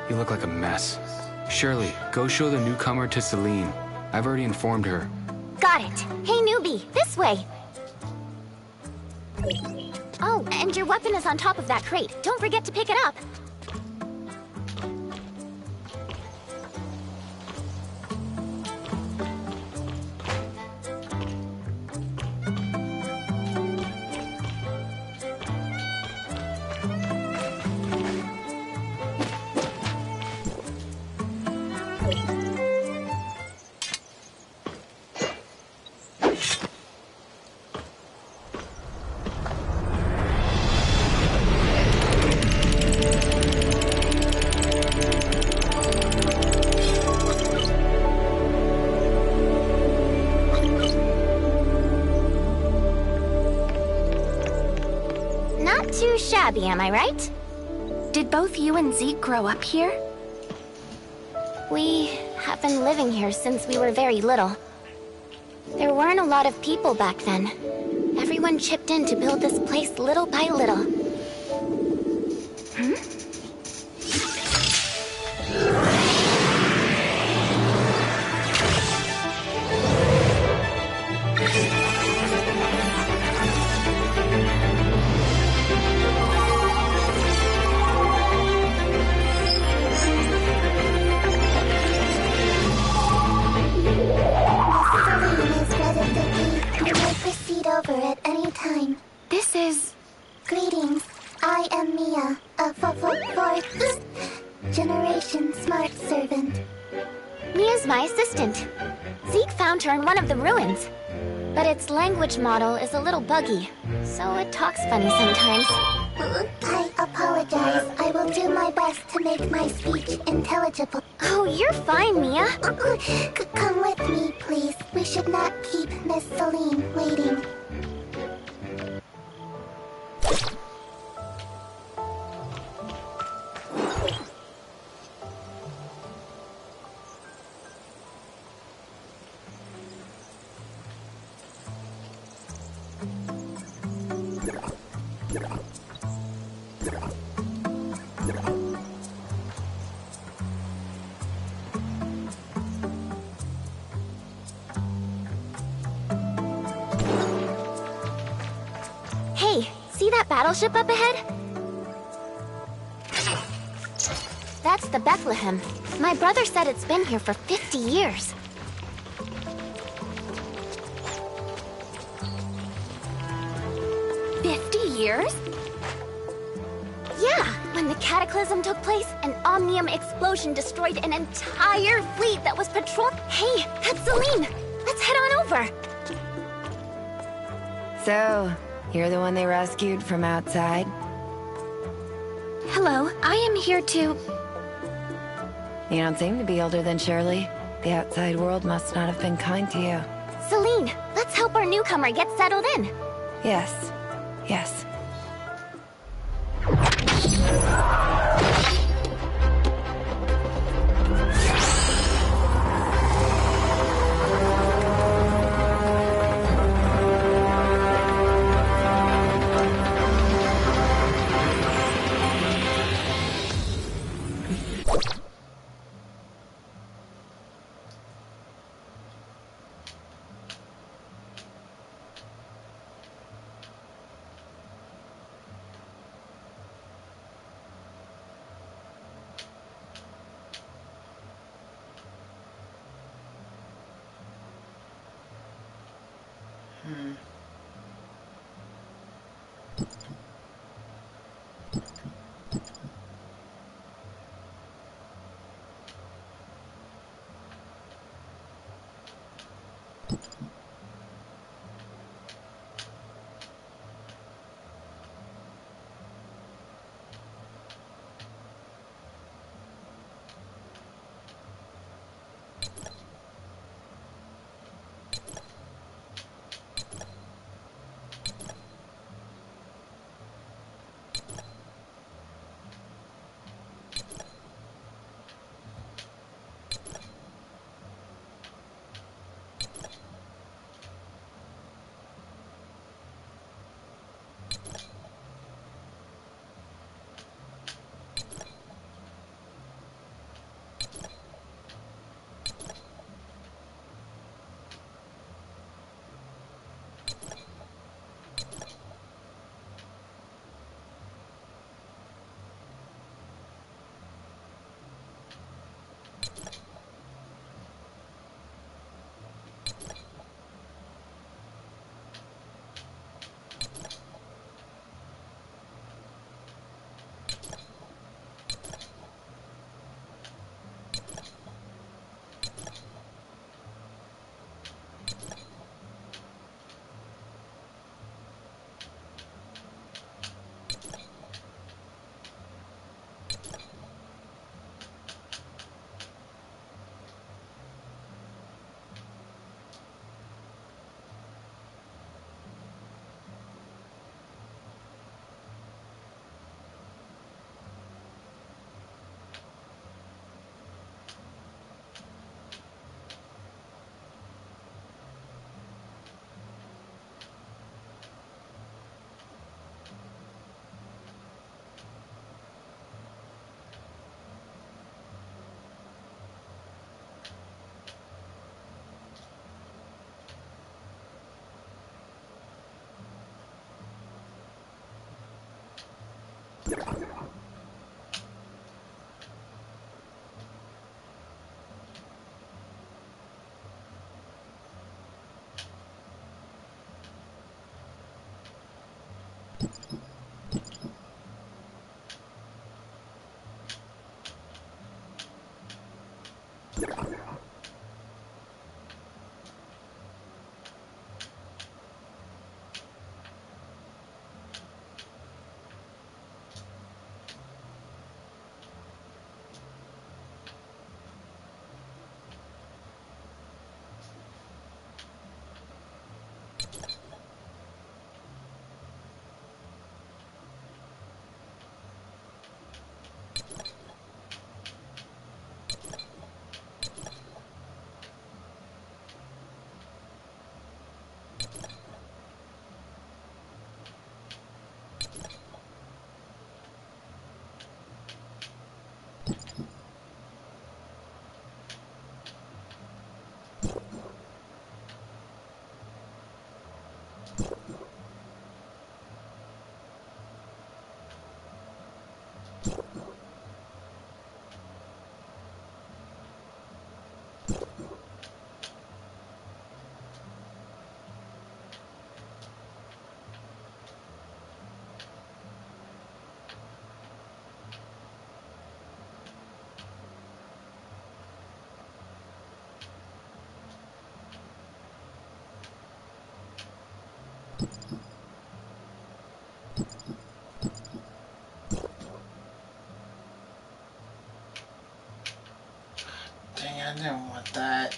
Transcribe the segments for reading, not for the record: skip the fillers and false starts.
You look like a mess. Shirley, go show the newcomer to Celine. I've already informed her. Got it. Hey, newbie, this way. Oh, and your weapon is on top of that crate. Don't forget to pick it up. Not too shabby, am I right? Did both you and Zeke grow up here? We have been living here since we were very little. There weren't a lot of people back then. Everyone chipped in to build this place little by little. Over at any time. This is... Greetings. I am Mia, a fourth generation smart servant. Mia's my assistant. Zeke found her in one of the ruins. But its language model is a little buggy, so it talks funny sometimes. I apologize. I will do my best to make my speech intelligible. Oh, you're fine, Mia. Come with me, please. We should not keep Miss Celine waiting. Hey, see that battleship up ahead? That's the Bethlehem. My brother said it's been here for 50 years. Years? Yeah, when the Cataclysm took place, an Omnium explosion destroyed an entire fleet that was patrolling. Hey, that's Celine! Let's head on over! So, you're the one they rescued from outside? Hello, I am here to... You don't seem to be older than Shirley. The outside world must not have been kind to you. Celine, let's help our newcomer get settled in. Yes. Yes. Dang, I didn't want that.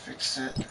Fix it.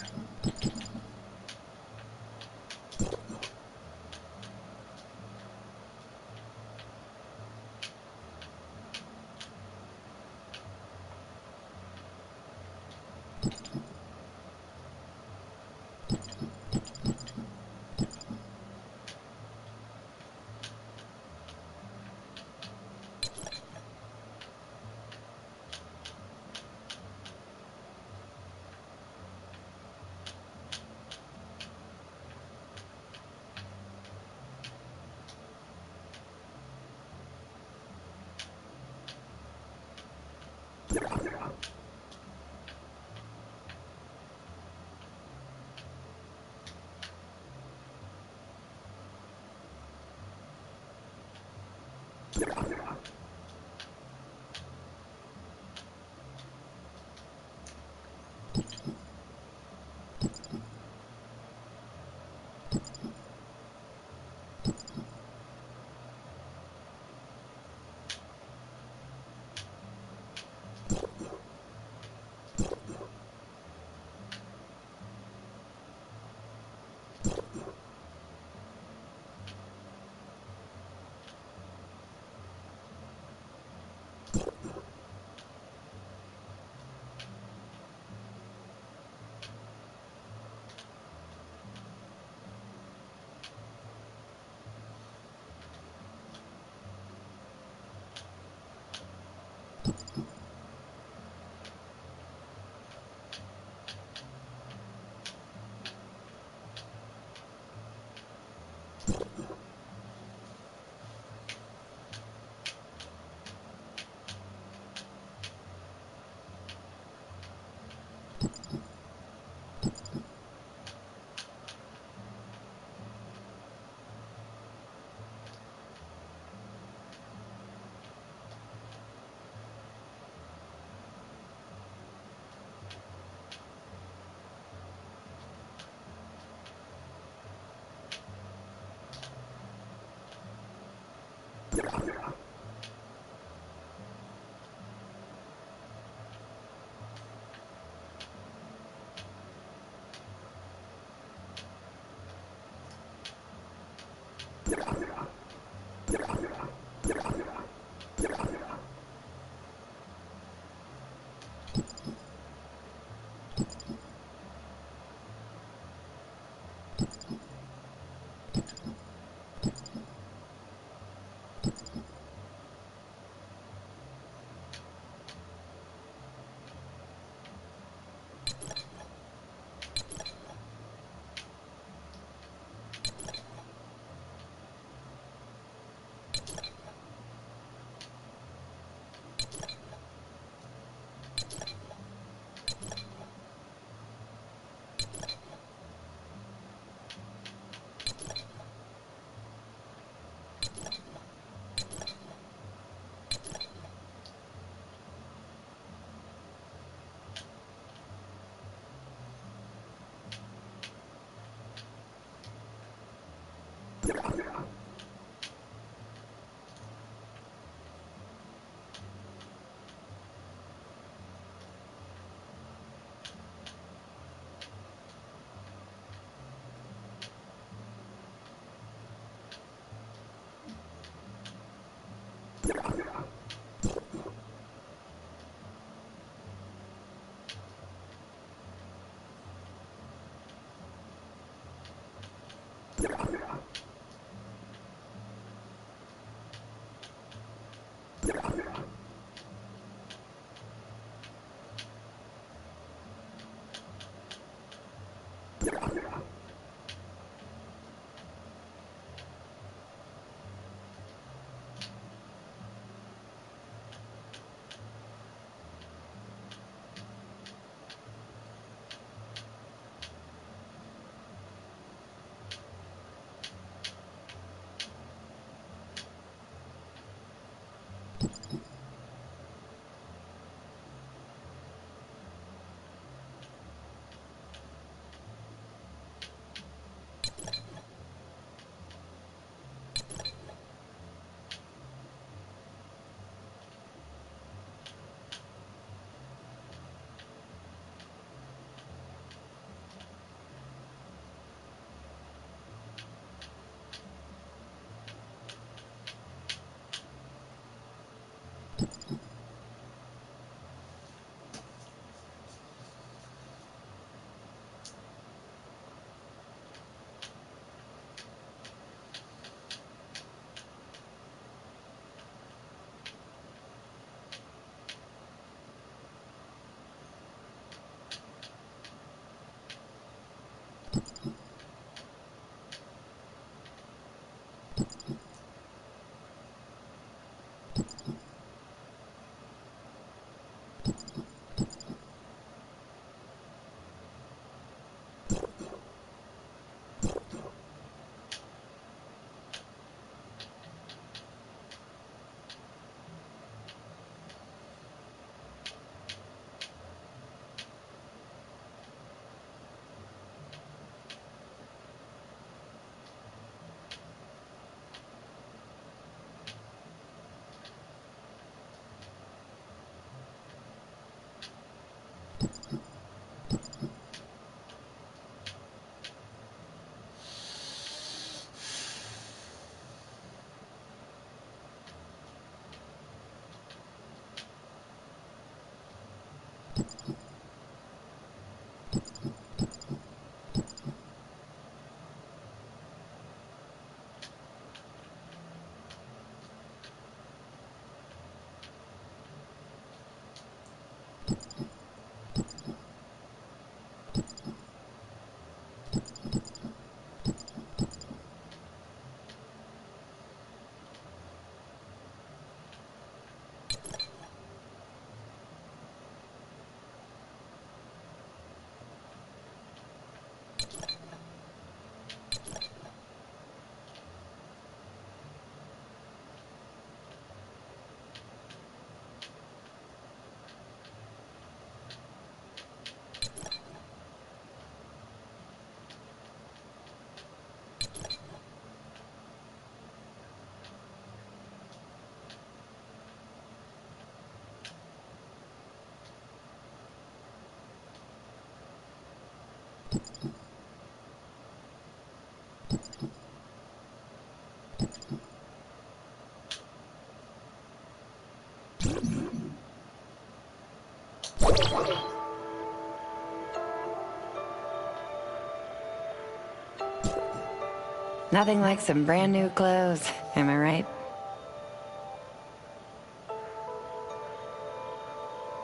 Nothing like some brand new clothes, am I right?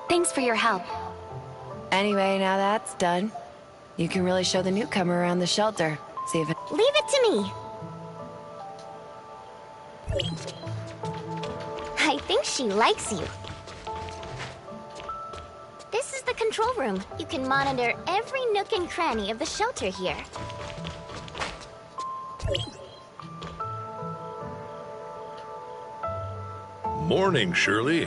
Thanks for your help. Anyway, now that's done, you can really show the newcomer around the shelter. See if it... Leave it to me. I think she likes you. This is the control room. You can monitor every nook and cranny of the shelter here. Morning, Shirley.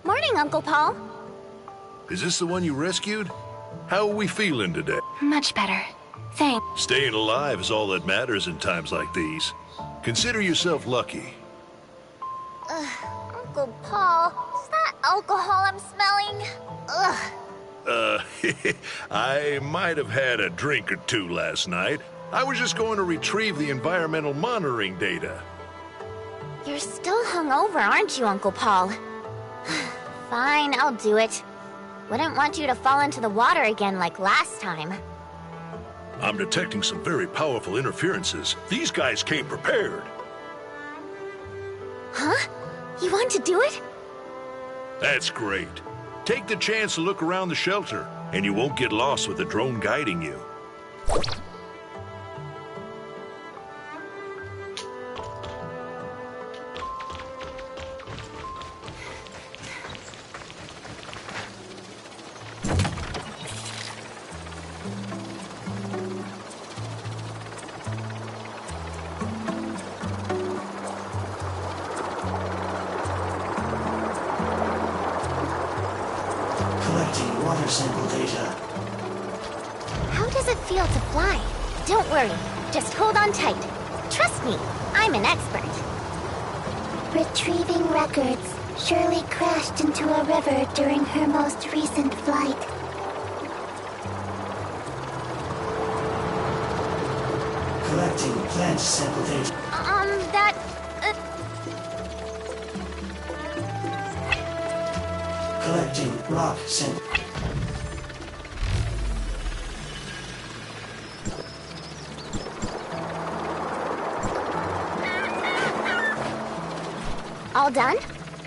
Morning, Uncle Paul. Is this the one you rescued? How are we feeling today? Much better. Thanks. Staying alive is all that matters in times like these. Consider yourself lucky. Uncle Paul, is that alcohol I'm smelling? Ugh. I might have had a drink or two last night. I was just going to retrieve the environmental monitoring data. You're still hungover, aren't you, Uncle Paul? Fine, I'll do it. Wouldn't want you to fall into the water again like last time. I'm detecting some very powerful interferences. These guys came prepared. Huh? You want to do it? That's great. Take the chance to look around the shelter, and you won't get lost with the drone guiding you. Collecting water sample data. How does it feel to fly? Don't worry. Just hold on tight. Trust me, I'm an expert. Retrieving records. Shirley crashed into a river during her most recent flight. Collecting plant sample data. Collecting rock sample. All done?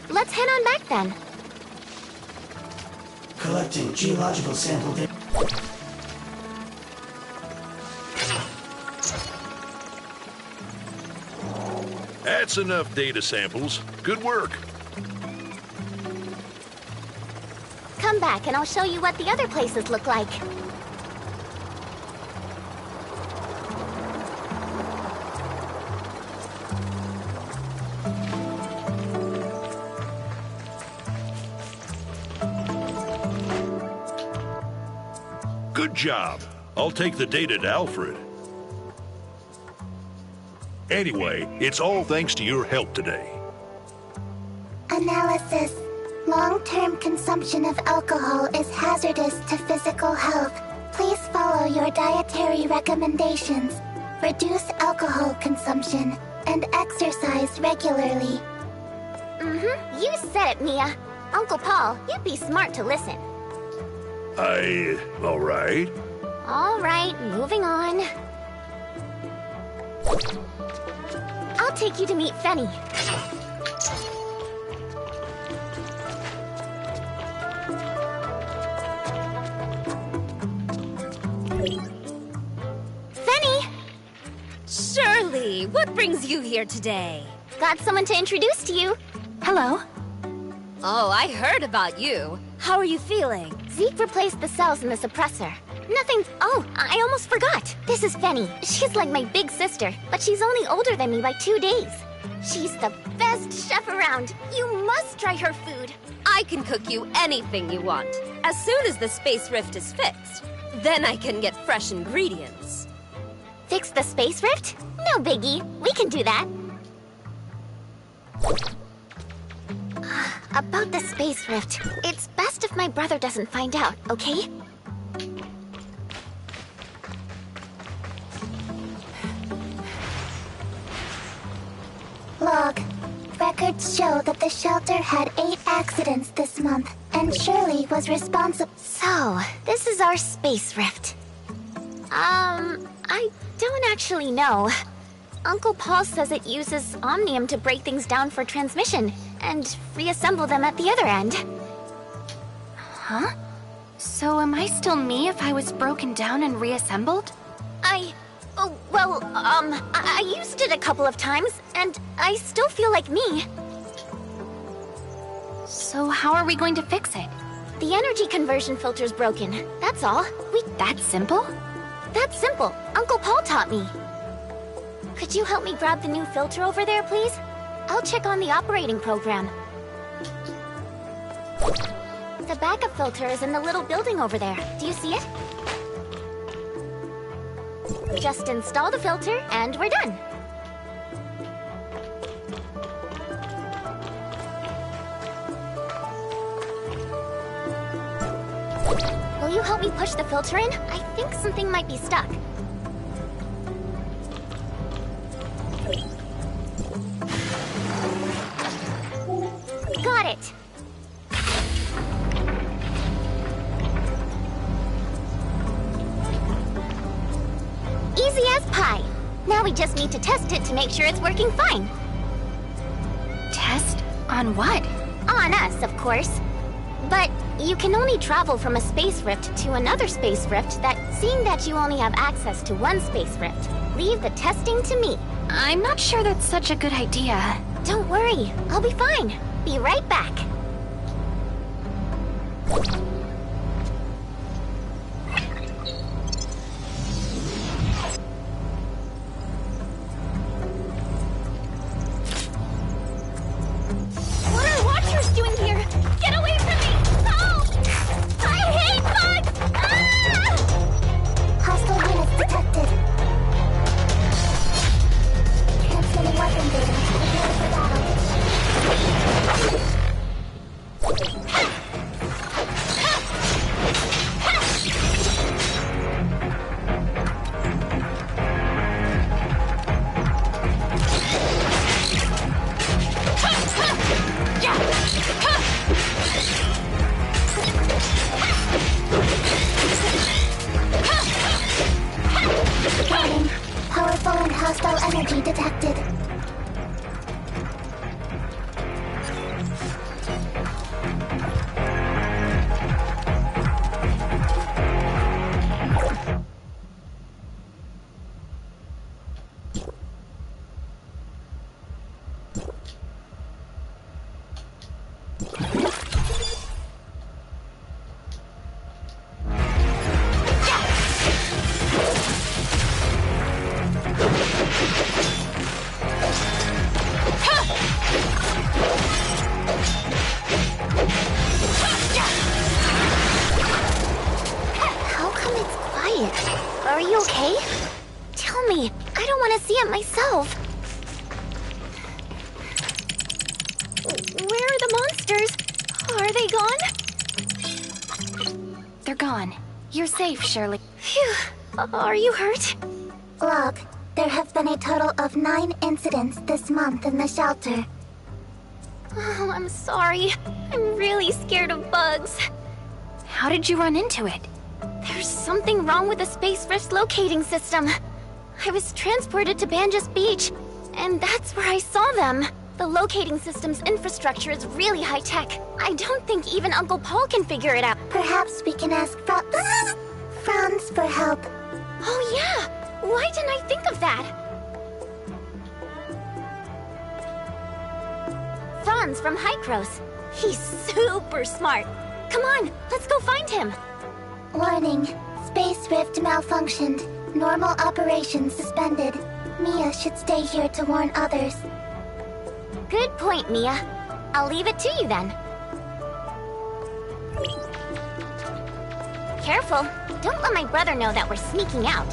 Let's head on back then. Collecting geological sample data. That's enough data samples. Good work. Come back and I'll show you what the other places look like. Good job. I'll take the data to Alfred. Anyway, it's all thanks to your help today. Analysis. Long-term consumption of alcohol is hazardous to physical health. Please follow your dietary recommendations. Reduce alcohol consumption and exercise regularly. You said it, Mia. Uncle Paul, you'd be smart to listen. All right. All right, moving on. I'll take you to meet Fenny. Fenny! Shirley, what brings you here today? Got someone to introduce to you. Hello. Oh, I heard about you. How are you feeling? Zeke replaced the cells in the suppressor. Nothing. Oh, I almost forgot. This is Fenny. She's like my big sister, but she's only older than me by 2 days. She's the best chef around. You must try her food. I can cook you anything you want, as soon as the space rift is fixed. Then I can get fresh ingredients. Fix the space rift? No biggie. We can do that. About the space rift, it's best if my brother doesn't find out, okay? Log. Records show that the shelter had 8 accidents this month, and Shirley was responsible. So, this is our space rift. I don't actually know. Uncle Paul says it uses omnium to break things down for transmission, and reassemble them at the other end. Huh? So am I still me if I was broken down and reassembled? I used it a couple of times, and I still feel like me. So how are we going to fix it? The energy conversion filter's broken, that's all. That's simple? That's simple. Uncle Paul taught me. Could you help me grab the new filter over there, please? I'll check on the operating program. The backup filter is in the little building over there. Do you see it? Just install the filter, and we're done. Will you help me push the filter in? I think something might be stuck. Now we just need to test it to make sure it's working fine. Test? On what? On us, of course. But you can only travel from a space rift to another space rift seeing that you only have access to one space rift, leave the testing to me. I'm not sure that's such a good idea. Don't worry, I'll be fine. Be right back. What are Watchers doing here? Get away from me! Help! I hate bugs! Ah! Hostile units detected. Transmitting weapon data. Prepare for battle. Warning. Powerful and hostile energy detected. How come it's quiet? Are you okay? Tell me, I don't want to see it myself. Where are the monsters? Are they gone? They're gone. You're safe, Shirley. Phew. Are you hurt? Log. There have been a total of 9 incidents this month in the shelter. Oh, I'm sorry. I'm really scared of bugs. How did you run into it? There's something wrong with the Space Rift's locating system. I was transported to Banjas Beach, and that's where I saw them. The locating system's infrastructure is really high-tech. I don't think even Uncle Paul can figure it out. Perhaps we can ask Franz for help. Oh yeah! Why didn't I think of that? Franz from Hykros. He's super smart. Come on, let's go find him. Warning. Space rift malfunctioned. Normal operations suspended. Mia should stay here to warn others. Good point, Mia. I'll leave it to you then. Careful. Don't let my brother know that we're sneaking out.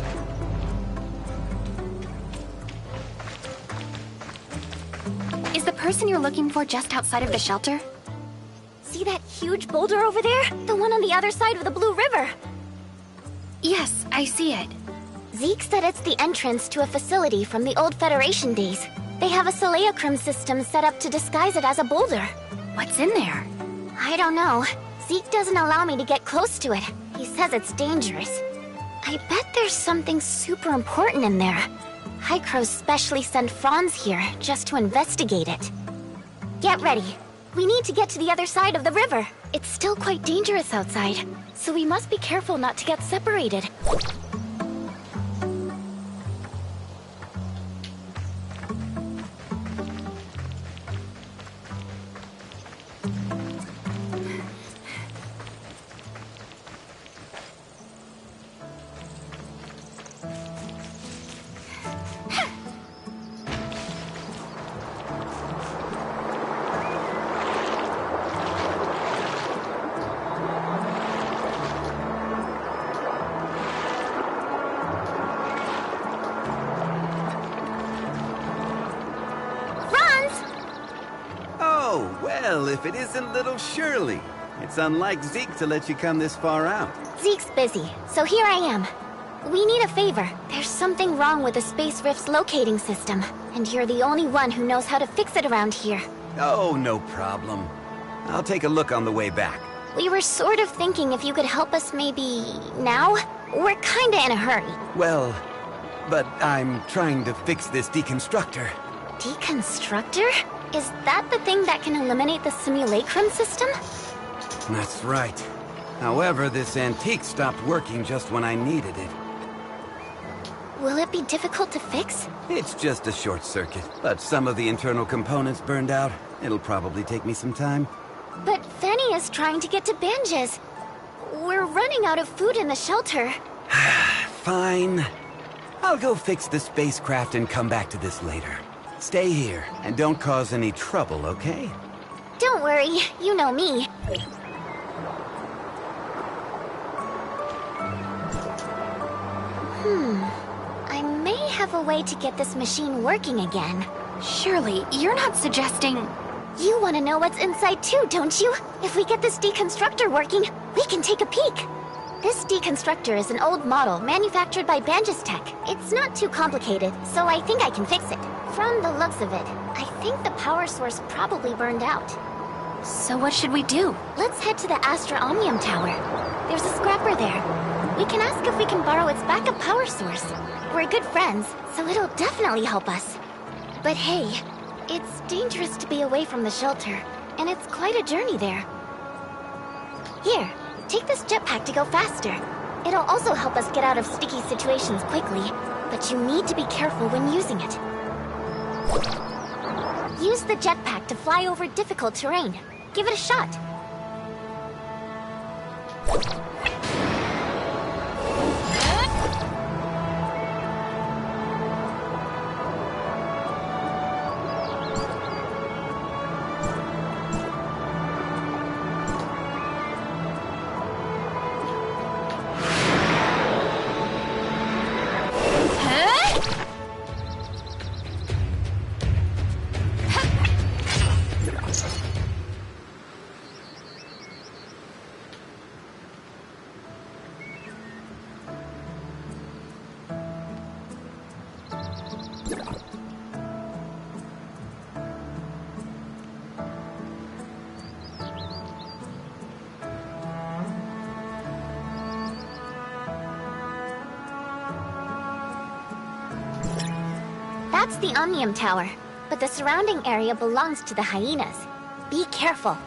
Is the person you're looking for just outside of the shelter? See that huge boulder over there? The one on the other side of the Blue River. Yes, I see it. Zeke said it's the entrance to a facility from the old Federation days. They have a Seleocrim system set up to disguise it as a boulder. What's in there? I don't know. Zeke doesn't allow me to get close to it. He says it's dangerous. I bet there's something super important in there. Hykros specially sent Franz here just to investigate it. Get ready. We need to get to the other side of the river. It's still quite dangerous outside, so we must be careful not to get separated. Well, if it isn't little Shirley. It's unlike Zeke to let you come this far out. Zeke's busy, so here I am. We need a favor. There's something wrong with the Space Rift's locating system, and you're the only one who knows how to fix it around here. Oh, no problem. I'll take a look on the way back. We were sort of thinking if you could help us maybe now? We're kinda in a hurry. Well, but I'm trying to fix this deconstructor. Deconstructor? Is that the thing that can eliminate the simulacrum system? That's right. However, this antique stopped working just when I needed it. Will it be difficult to fix? It's just a short circuit, but some of the internal components burned out. It'll probably take me some time. But Fanny is trying to get to Banges. We're running out of food in the shelter. Fine. I'll go fix the spacecraft and come back to this later. Stay here, and don't cause any trouble, okay? Don't worry, you know me. I may have a way to get this machine working again. Surely, you're not suggesting... You want to know what's inside too, don't you? If we get this deconstructor working, we can take a peek. This deconstructor is an old model manufactured by Banges Tech. It's not too complicated, so I think I can fix it. From the looks of it, I think the power source probably burned out. So what should we do? Let's head to the Astra Omnium Tower. There's a scrapper there. We can ask if we can borrow its backup power source. We're good friends, so it'll definitely help us. But hey, it's dangerous to be away from the shelter, and it's quite a journey there. Here, take this jetpack to go faster. It'll also help us get out of sticky situations quickly, but you need to be careful when using it. Use the jetpack to fly over difficult terrain. Give it a shot. That's the Omnium Tower, but the surrounding area belongs to the hyenas. Be careful.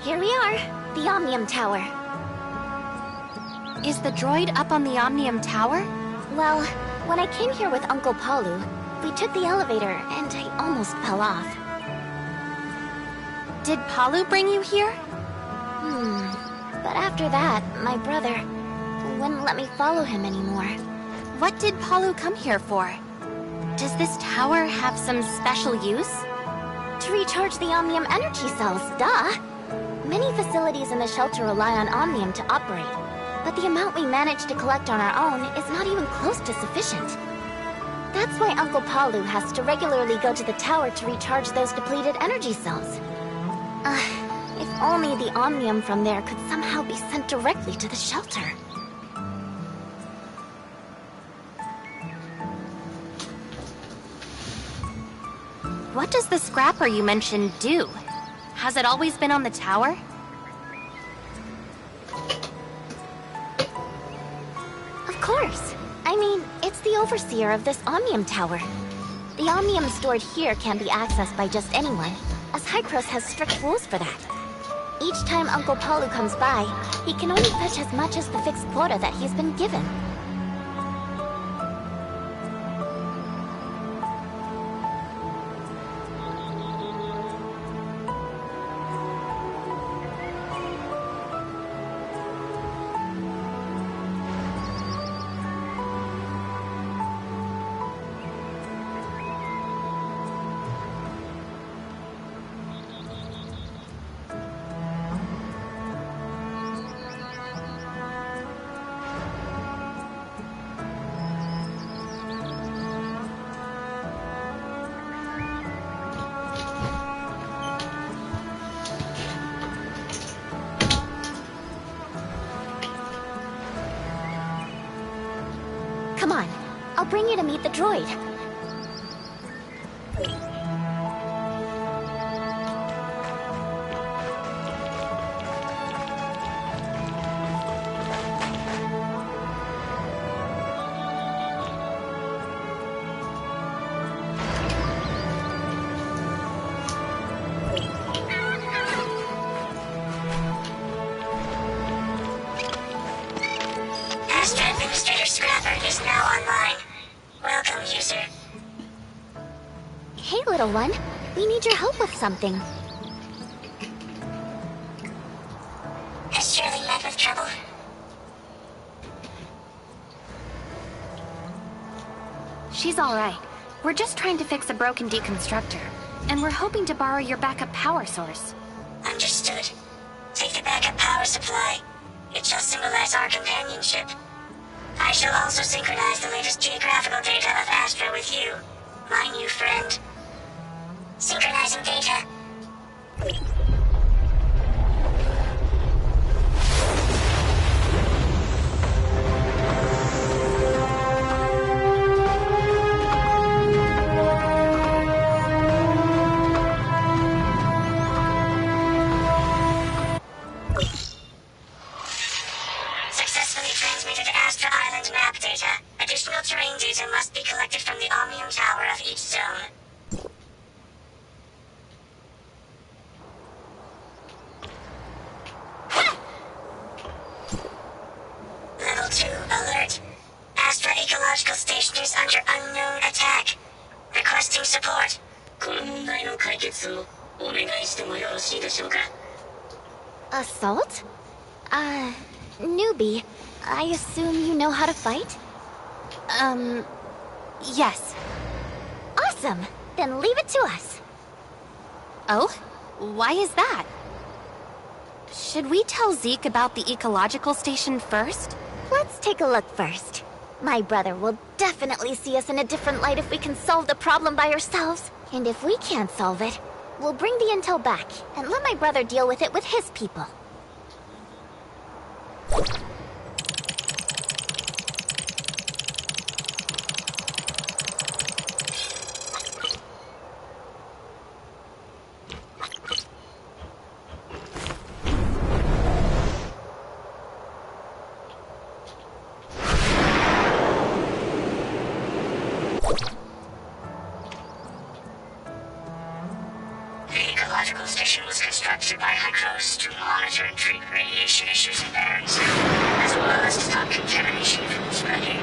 Here we are, the Omnium Tower. Is the droid up on the Omnium Tower? Well, when I came here with Uncle Palu, we took the elevator and I almost fell off. Did Palu bring you here? But after that, my brother wouldn't let me follow him anymore. What did Palu come here for? Does this tower have some special use? To recharge the Omnium energy cells, duh! Many facilities in the shelter rely on Omnium to operate, but the amount we manage to collect on our own is not even close to sufficient. That's why Uncle Palu has to regularly go to the tower to recharge those depleted energy cells. If only the Omnium from there could somehow be sent directly to the shelter. What does the scrapper you mentioned do? Has it always been on the tower? Of course. I mean, it's the overseer of this Omnium Tower. The Omnium stored here can be accessed by just anyone, as Hycros has strict rules for that. Each time Uncle Palu comes by, he can only fetch as much as the fixed quota that he's been given. Come on, I'll bring you to meet the droid. Astra Administrator Scrapper is now online. Welcome, user. Hey, little one. We need your help with something. Has Shirley met with trouble? She's alright. We're just trying to fix a broken deconstructor. And we're hoping to borrow your backup power source. Understood. Take the backup power supply. It shall symbolize our companionship. I shall also synchronize the latest geographical data of Astra with you, my new friend. Synchronizing data. Successfully transmitted Astra Island map data. Additional terrain data must be collected from the Omnium Tower of each zone. Level 2 alert. Astra Ecological Station is under unknown attack. Requesting support. この問題の解決をお願いしてもよろしいでしょうか? Assault? Newbie. I assume you know how to fight? Yes. Awesome! Then leave it to us. Oh? Why is that? Should we tell Zeke about the ecological station first? Let's take a look first. My brother will definitely see us in a different light if we can solve the problem by ourselves. And if we can't solve it, we'll bring the intel back and let my brother deal with it with his people. ecological station was constructed by Hydros to monitor and treat radiation issues in batteries, as well as to stop contamination from spreading.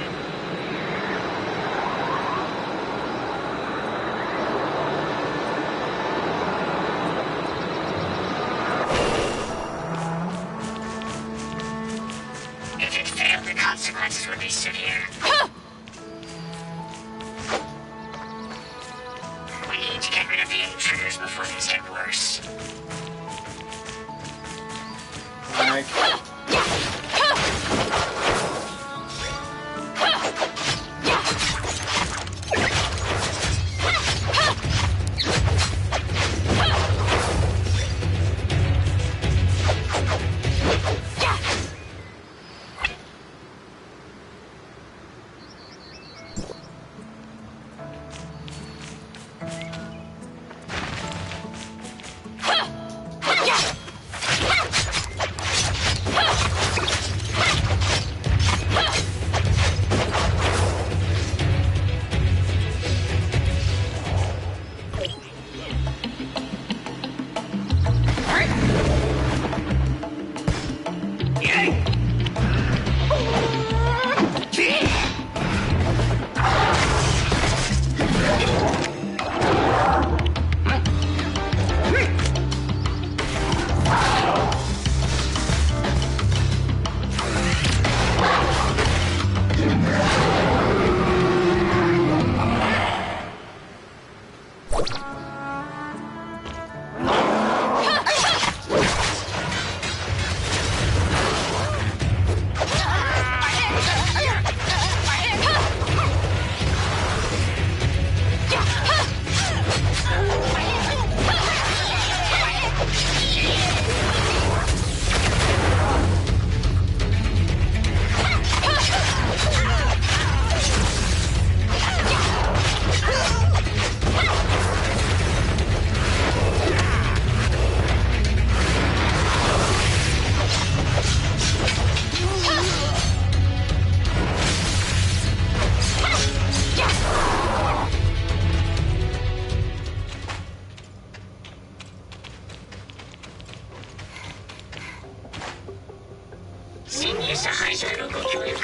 If it failed, the consequences would be severe. We need to get rid of the intruders before things get worse.侵入者排除のご協力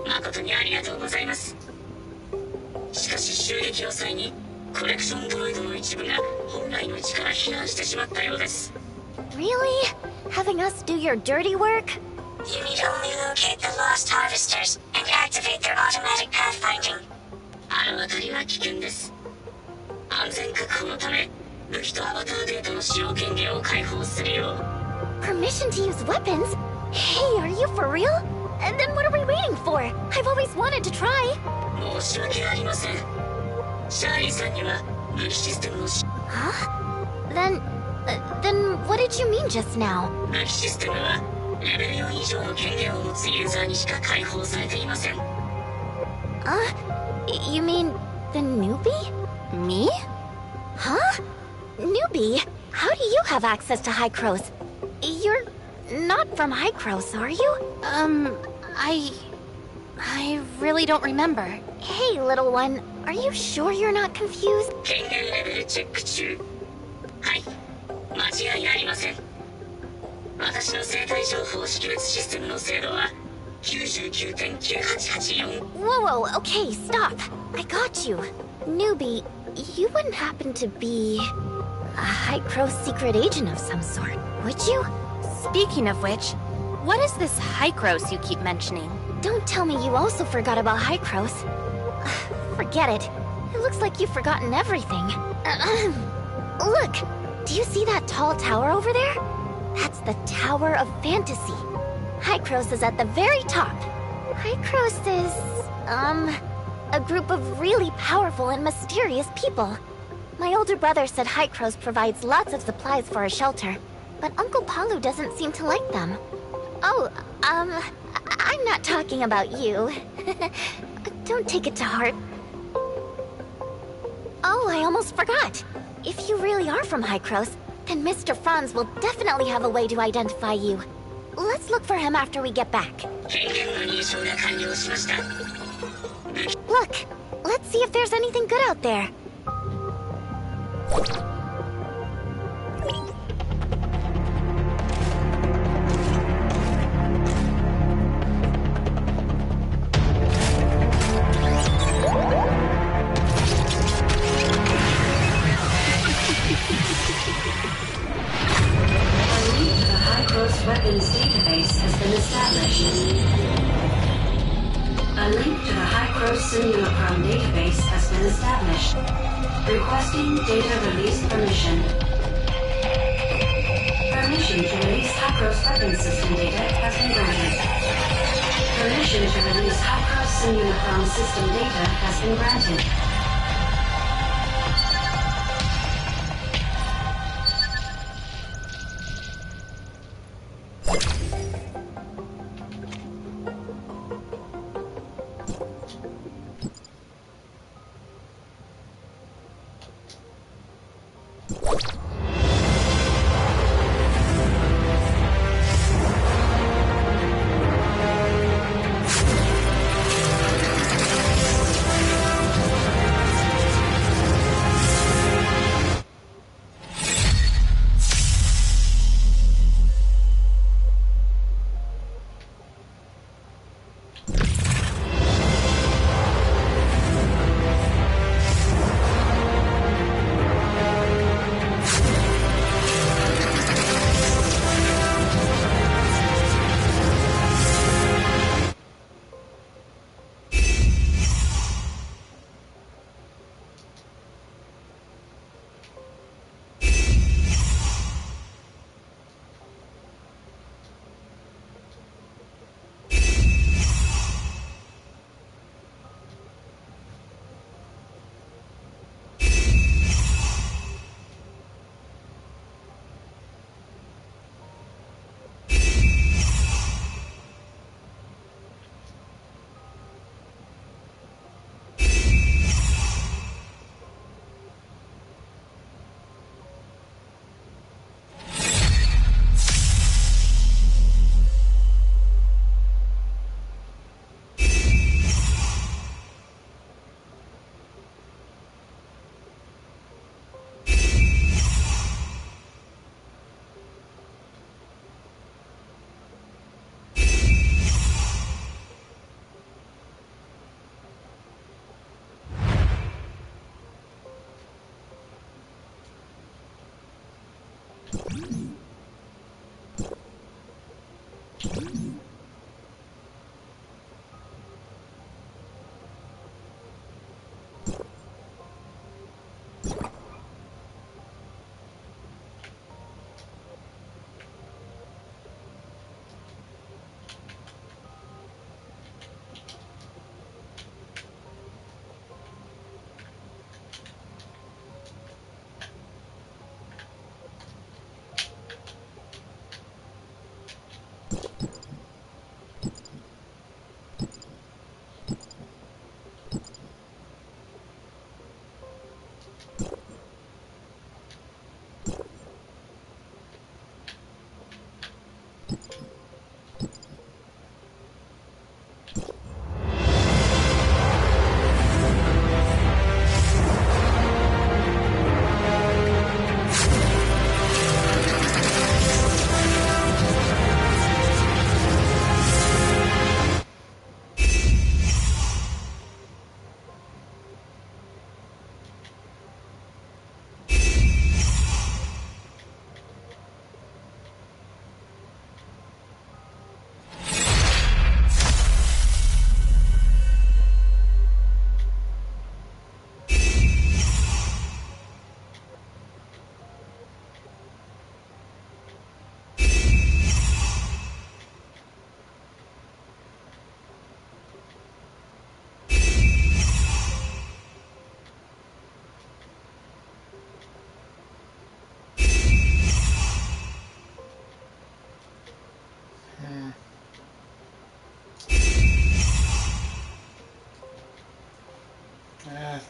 誠にありがとうございます。しかし襲撃の際にコレクションドロイドの一部が本来の位置から避難してしまったようです。 Really? Having us do your dirty work? You need only locate the lost harvesters and activate their automatic pathfinding. あの辺りは危険です。安全確保のため武器とアバターデータの使用権限を解放するよう。 Permission to use weapons? Hey, are you for real? And then what are we waiting for? I've always wanted to try. 申し訳ありません。シャーリーさんには武器システムの Huh? Then what did you mean just now? 武器システムはレベル4以上の権限を持つユーザーにしか解放されていません。You mean the newbie? Me? Huh? Newbie? How do you have access to Hycros? You're not from Hycros, are you? I really don't remember. Hey, little one, are you sure you're not confused? 権限レベルチェック中。はい、間違いありません。私の生体情報識別システムの精度は 99.9884。 Whoa, okay, stop. I got you. Newbie, you wouldn't happen to be a Hycros secret agent of some sort, would you? Speaking of which, what is this Hycros you keep mentioning? Don't tell me you also forgot about Hycros. Forget it. It looks like you've forgotten everything. Look, do you see that tall tower over there? That's the Tower of Fantasy. Hycros is at the very top. Hycros is, a group of really powerful and mysterious people. My older brother said Hycros provides lots of supplies for a shelter, but Uncle Palu doesn't seem to like them. Oh, I'm not talking about you. Don't take it to heart. Oh, I almost forgot. If you really are from Hycros, then Mr. Franz will definitely have a way to identify you. Let's look for him after we get back. Look, let's see if there's anything good out there. established. A link to the Hycros Simulacron database has been established. Requesting data release permission. Permission to release Hycros weapon system data has been granted. Permission to release Hycros Simulacron system data has been granted.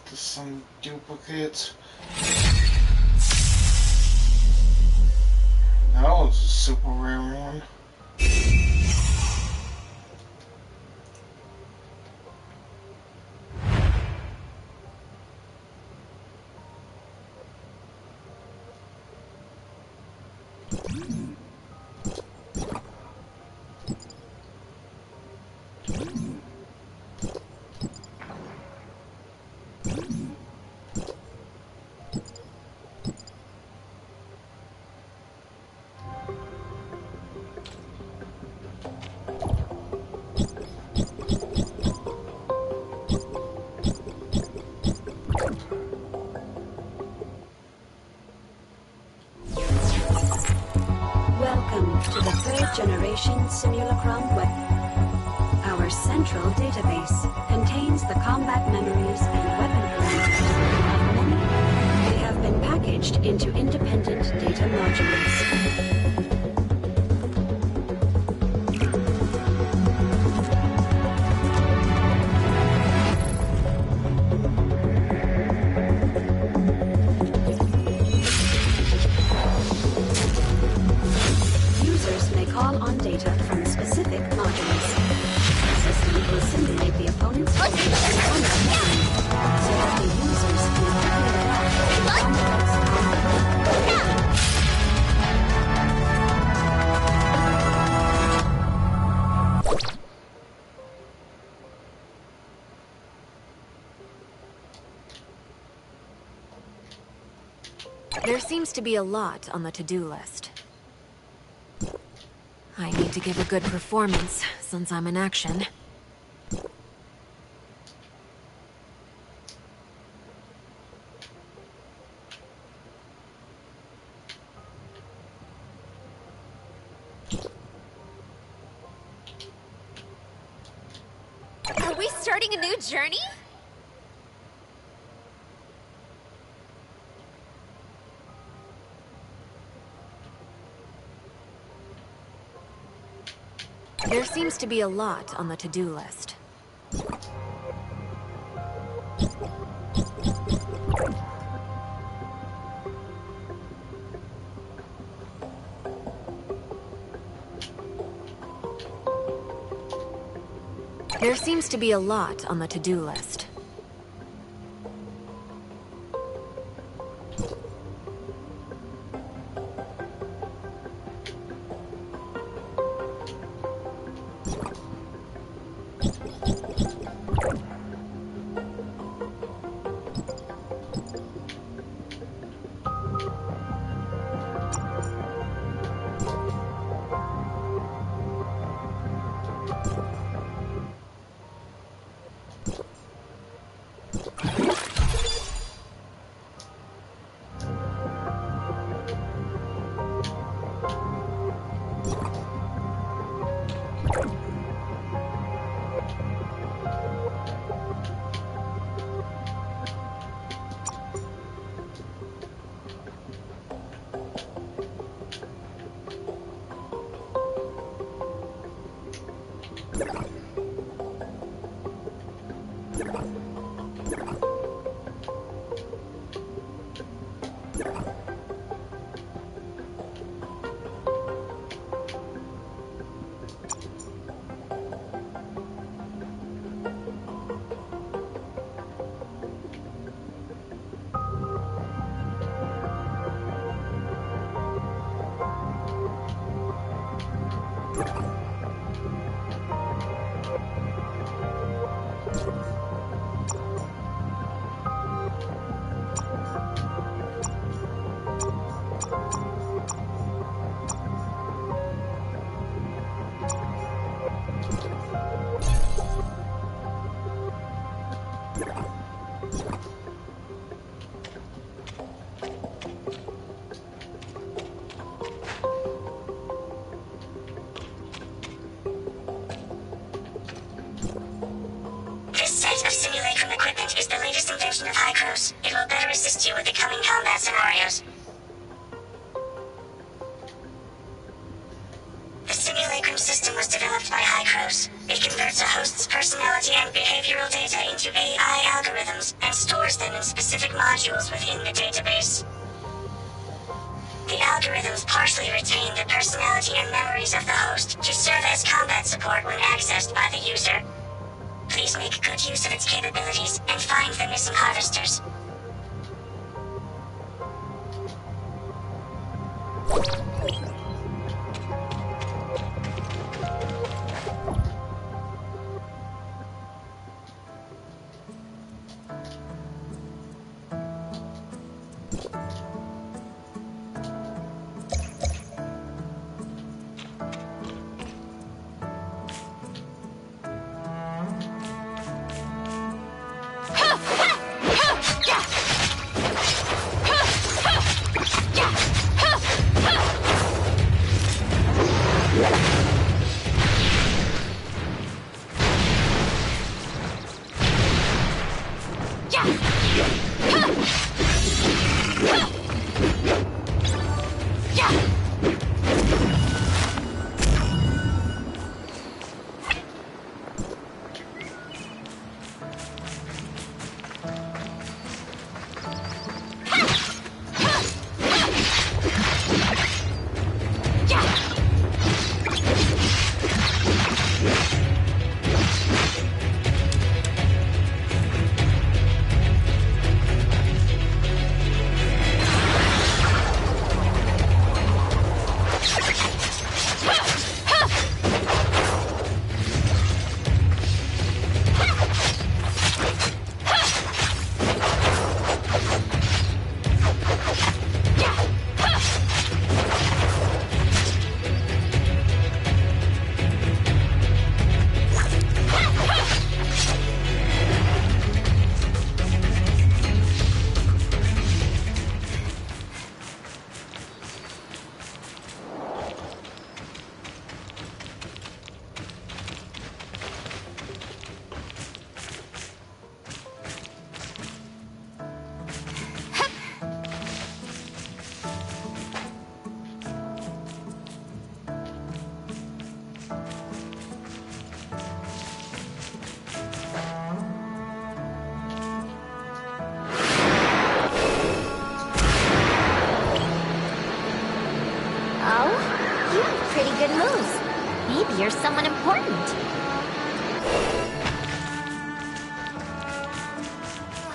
There's some duplicates. That was a super rare one. Fifth-generation simulacrum weapon. Our central database contains the combat memories and weapon parameters of many. They have been packaged into independent data modules. Users may call on data from specific modules. The system will simulate the opponent's forces and combat mechanisms, so that the users can quickly adapt to the combat's There seems to be a lot on the to-do list. I need to give a good performance, since I'm in action. Are we starting a new journey? There seems to be a lot on the to-do list. There seems to be a lot on the to-do list. It will better assist you with the coming combat scenarios. The simulacrum system was developed by Hycros. It converts a host's personality and behavioral data into AI algorithms and stores them in specific modules within the database. The algorithms partially retain the personality and memories of the host to serve as combat support when accessed by the user. Please make good use of its capabilities and find the missing harvesters. Get you're someone important.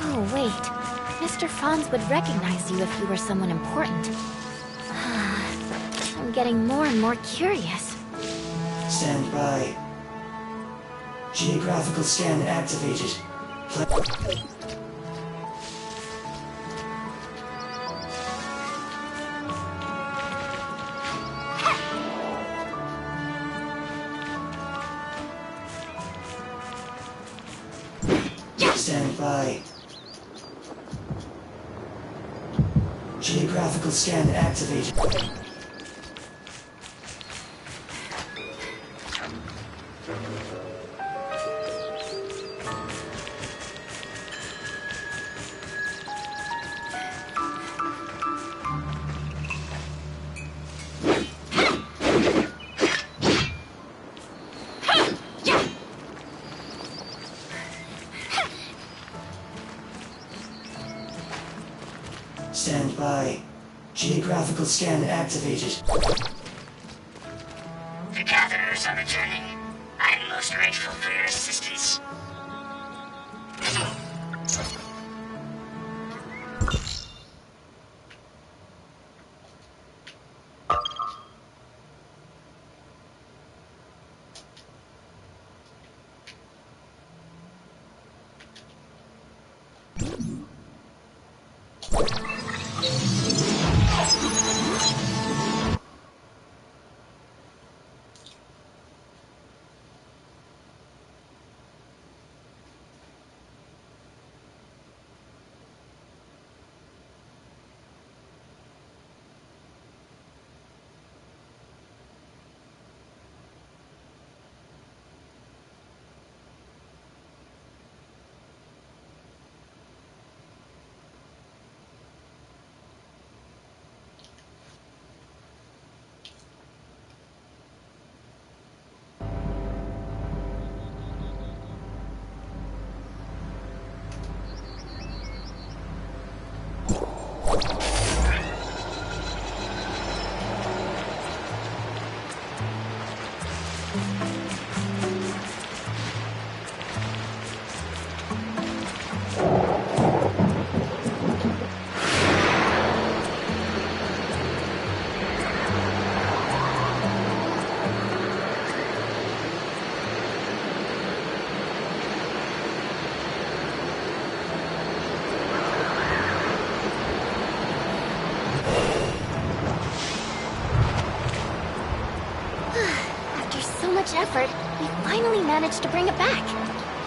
Oh, wait. Mr. Franz would recognize you if you were someone important. I'm getting more and more curious. Stand by. Geographical scan activated. Stand by. Geographical scan activated. Stand by. Geographical scan activated. The gatherers are returning. I'm most grateful for your assistance. Effort, we finally managed to bring it back.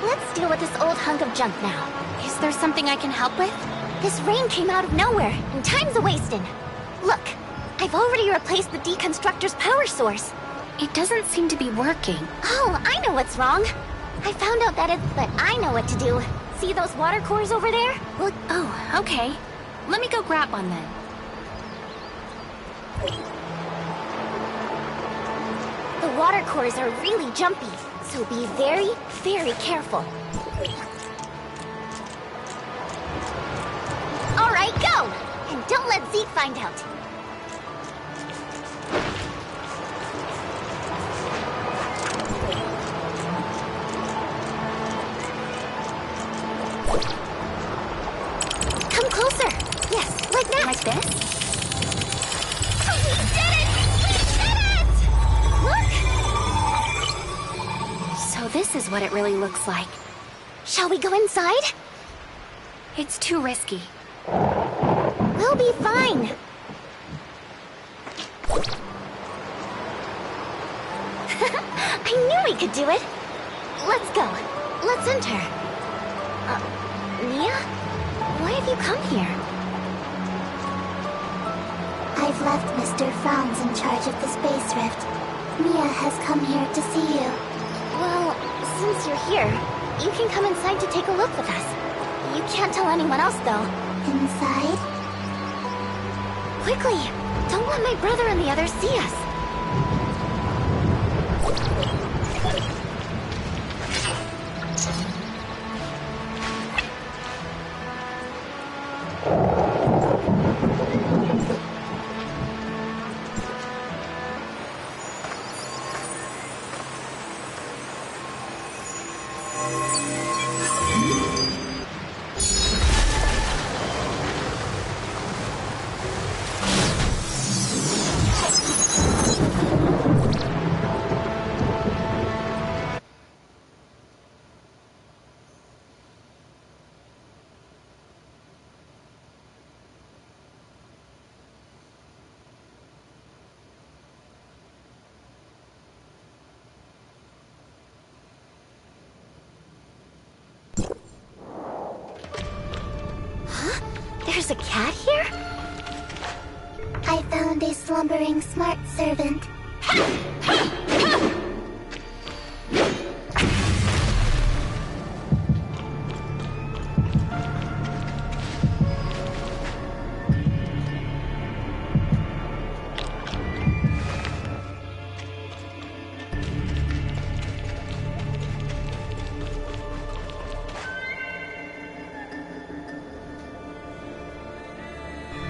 Let's deal with this old hunk of junk now. Is there something I can help with? This rain came out of nowhere, and time's a-wasting. Look, I've already replaced the deconstructor's power source. It doesn't seem to be working. Oh, I know what's wrong. I found out but I know what to do. See those water cores over there? Well, oh, okay. Let me go grab one then. The water cores are really jumpy, so be very, very careful. All right, go! And don't let Zeke find out. Come closer. Yes, like that. Like this? We did it! Look! So this is what it really looks like. Shall we go inside? It's too risky. We'll be fine. I knew we could do it. Let's go. Let's enter. Mia? Why have you come here? I've left Mr. Franz in charge of the space rift. Mia has come here to see you. Well, since you're here, you can come inside to take a look with us. You can't tell anyone else, though. Inside? Quickly! Don't let my brother and the others see us. There's a cat here? I found a slumbering smart servant.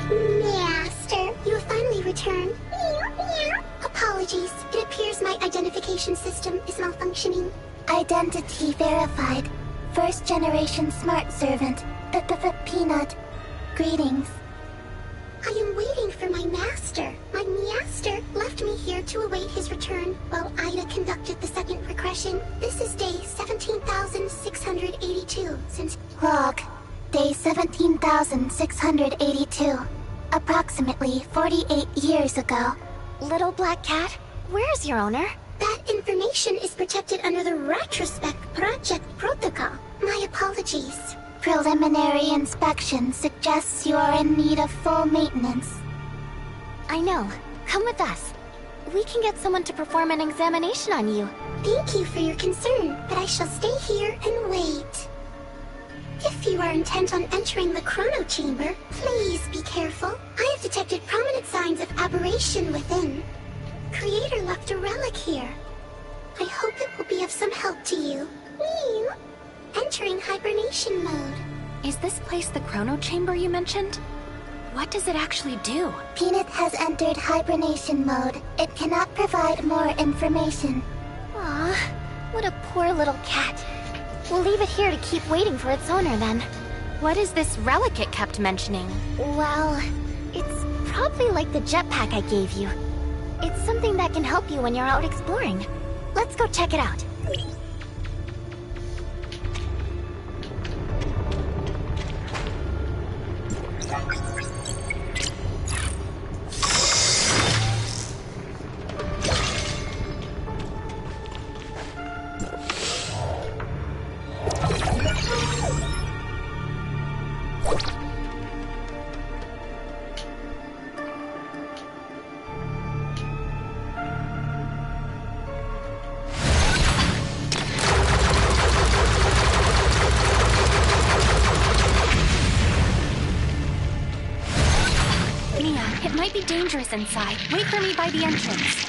Master, you have finally returned. Apologies. It appears my identification system is malfunctioning. Identity verified. First generation smart servant. The Peanut. Greetings. I am waiting for my master. My master left me here to await his return while Ida conducted the second regression. This is day 17,682 since... Log. Day 17,682. Approximately 48 years ago. Little black cat, where's your owner? That information is protected under the Retrospect Project Protocol. My apologies. Preliminary inspection suggests you are in need of full maintenance. I know. Come with us. We can get someone to perform an examination on you. Thank you for your concern, but I shall stay here and wait. If you are intent on entering the Chrono Chamber, please be careful. I have detected prominent signs of aberration within. Creator left a relic here. I hope it will be of some help to you. Entering hibernation mode. Is this place the Chrono Chamber you mentioned? What does it actually do? Peanut has entered hibernation mode. It cannot provide more information. Aw, what a poor little cat. We'll leave it here to keep waiting for its owner then. What is this relic it kept mentioning? Well, it's probably like the jetpack I gave you. It's something that can help you when you're out exploring. Let's go check it out. It might be dangerous inside. Wait for me by the entrance.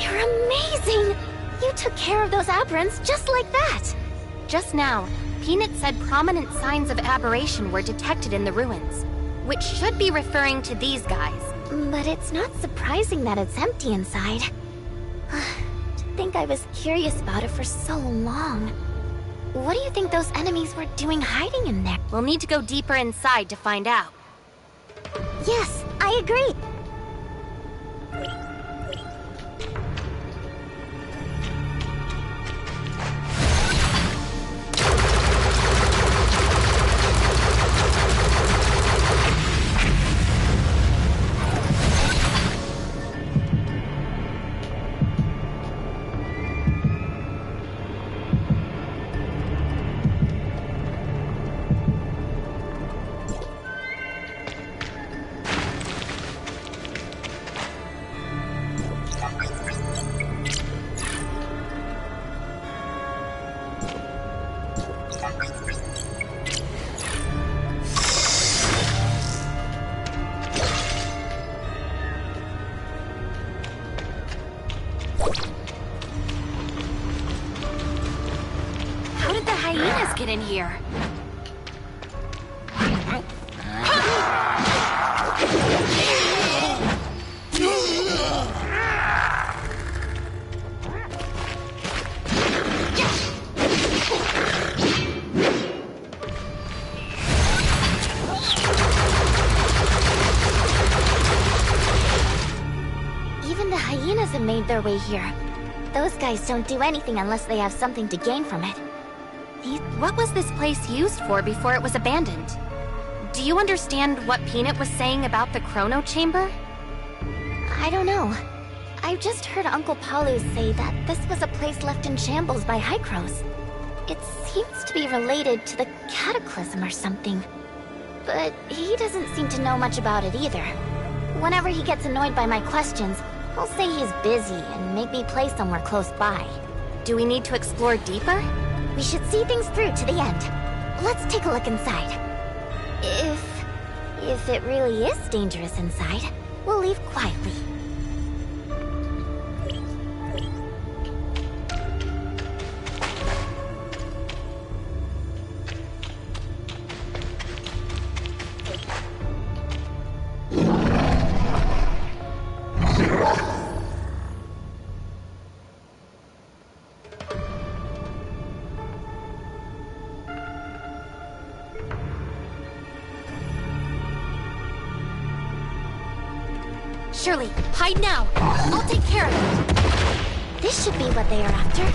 You're amazing! You took care of those aberrants just like that! Just now, Peanut said prominent signs of aberration were detected in the ruins, which should be referring to these guys. But it's not surprising that it's empty inside. To think I was curious about it for so long. What do you think those enemies were doing hiding in there? We'll need to go deeper inside to find out. Yes, I agree. How did the hyenas get in here? Even the hyenas have made their way here. Those guys don't do anything unless they have something to gain from it. What was this place used for before it was abandoned? Do you understand what Peanut was saying about the chrono chamber? I don't know. I just heard Uncle Palu say that this was a place left in shambles by Hycros. It seems to be related to the Cataclysm or something. But he doesn't seem to know much about it either. Whenever he gets annoyed by my questions, he'll say he's busy and make me play somewhere close by. Do we need to explore deeper? We should see things through to the end. Let's take a look inside. If it really is dangerous inside, we'll leave quietly. Shirley, hide now! I'll take care of it! This should be what they are after.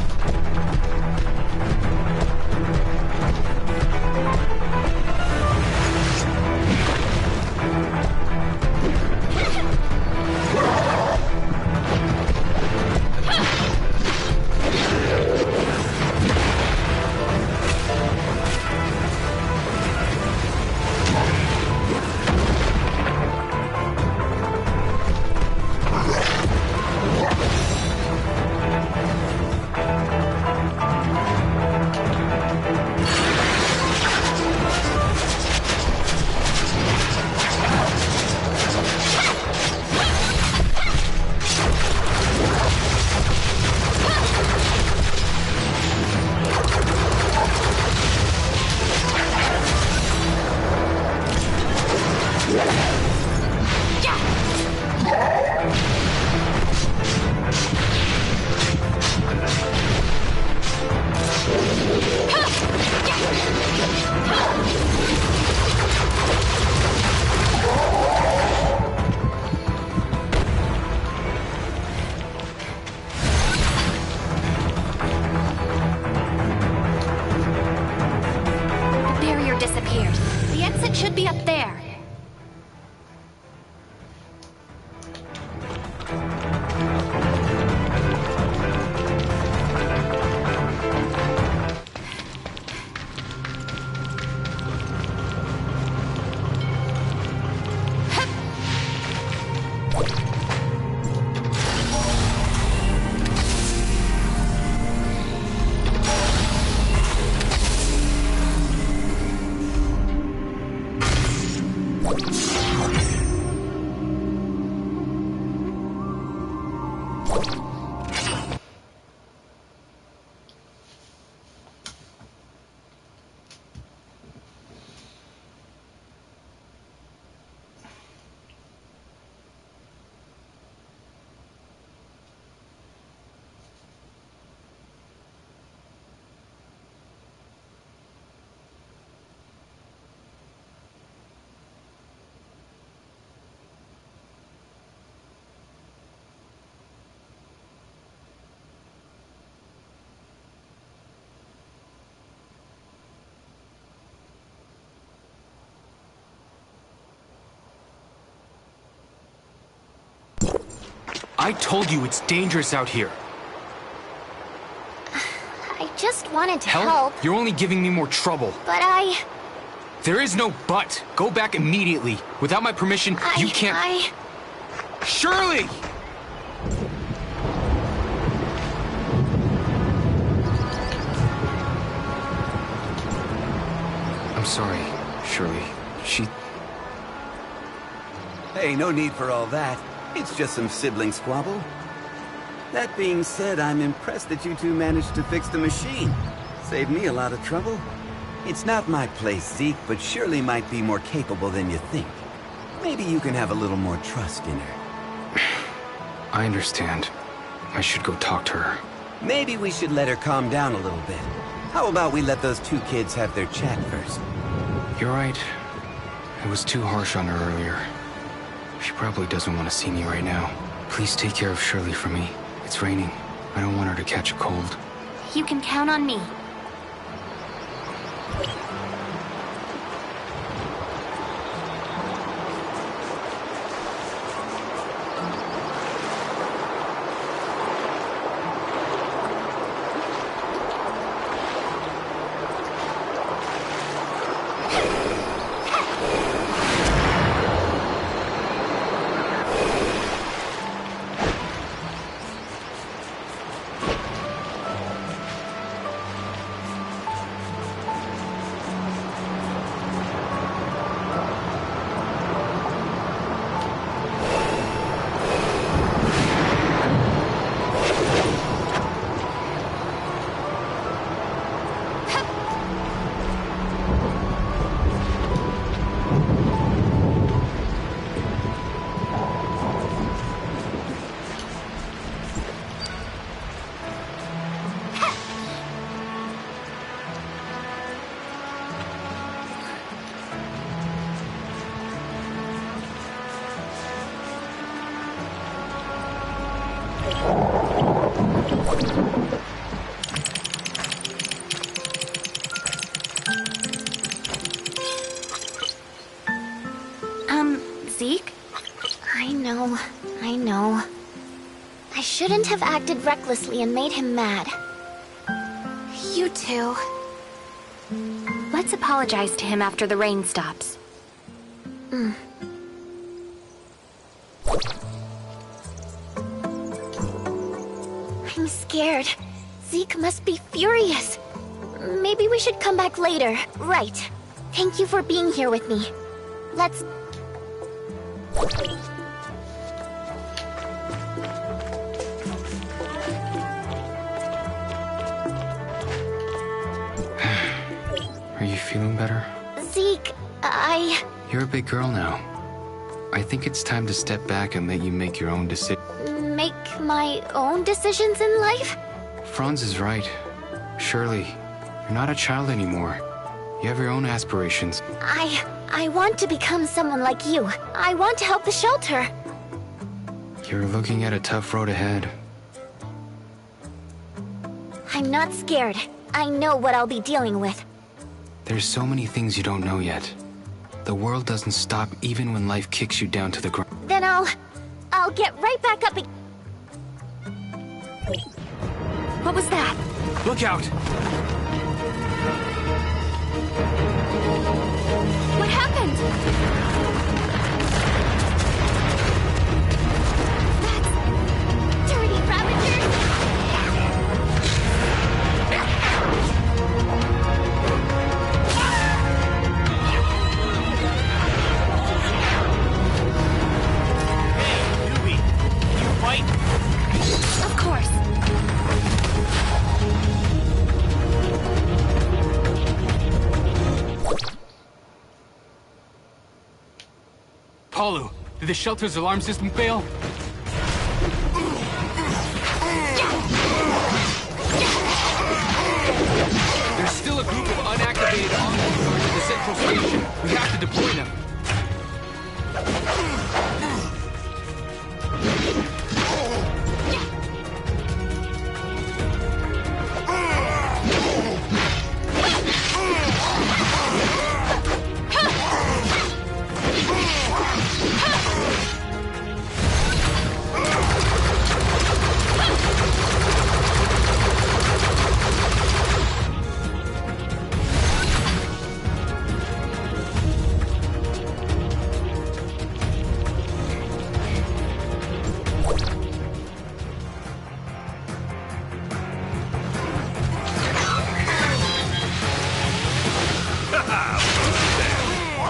Should be up there. I told you it's dangerous out here. I just wanted to help. You're only giving me more trouble. But There is no but. Go back immediately. Without my permission, you can't... Shirley! I'm sorry, Shirley. Hey, no need for all that. It's just some sibling squabble. That being said, I'm impressed that you two managed to fix the machine. Saved me a lot of trouble. It's not my place, Zeke, but Shirley might be more capable than you think. Maybe you can have a little more trust in her. I understand. I should go talk to her. Maybe we should let her calm down a little bit. How about we let those two kids have their chat first? You're right. I was too harsh on her earlier. She probably doesn't want to see me right now. Please take care of Shirley for me. It's raining. I don't want her to catch a cold. You can count on me. Zeke? I know. I shouldn't have acted recklessly and made him mad. You too. Let's apologize to him after the rain stops. I'm scared. Zeke must be furious. Maybe we should come back later. Right. Thank you for being here with me. Let's... Are you feeling better? Zeke, You're a big girl now. I think it's time to step back and let you make your own decision. make my own decisions in life? Franz is right. Shirley, you're not a child anymore. You have your own aspirations. I want to become someone like you. I want to help the shelter. You're looking at a tough road ahead. I'm not scared. I know what I'll be dealing with. There's so many things you don't know yet. The world doesn't stop even when life kicks you down to the ground. Then I'll get right back up again. What was that? Look out! What happened? That's... dirty Ravagers! Of course. Paulu, did the shelter's alarm system fail? There's still a group of unactivated envoys at the central station. We have to deploy them.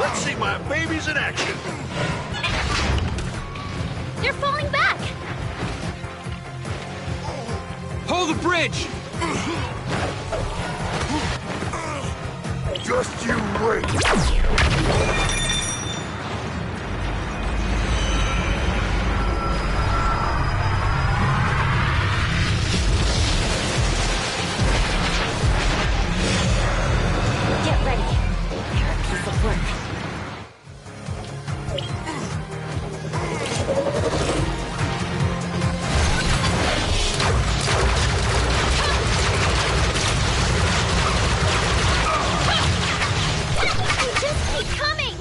Let's see my babies in action. They're falling back! Hold the bridge! Just you wait. Get ready. They're a piece of work. They just keep coming!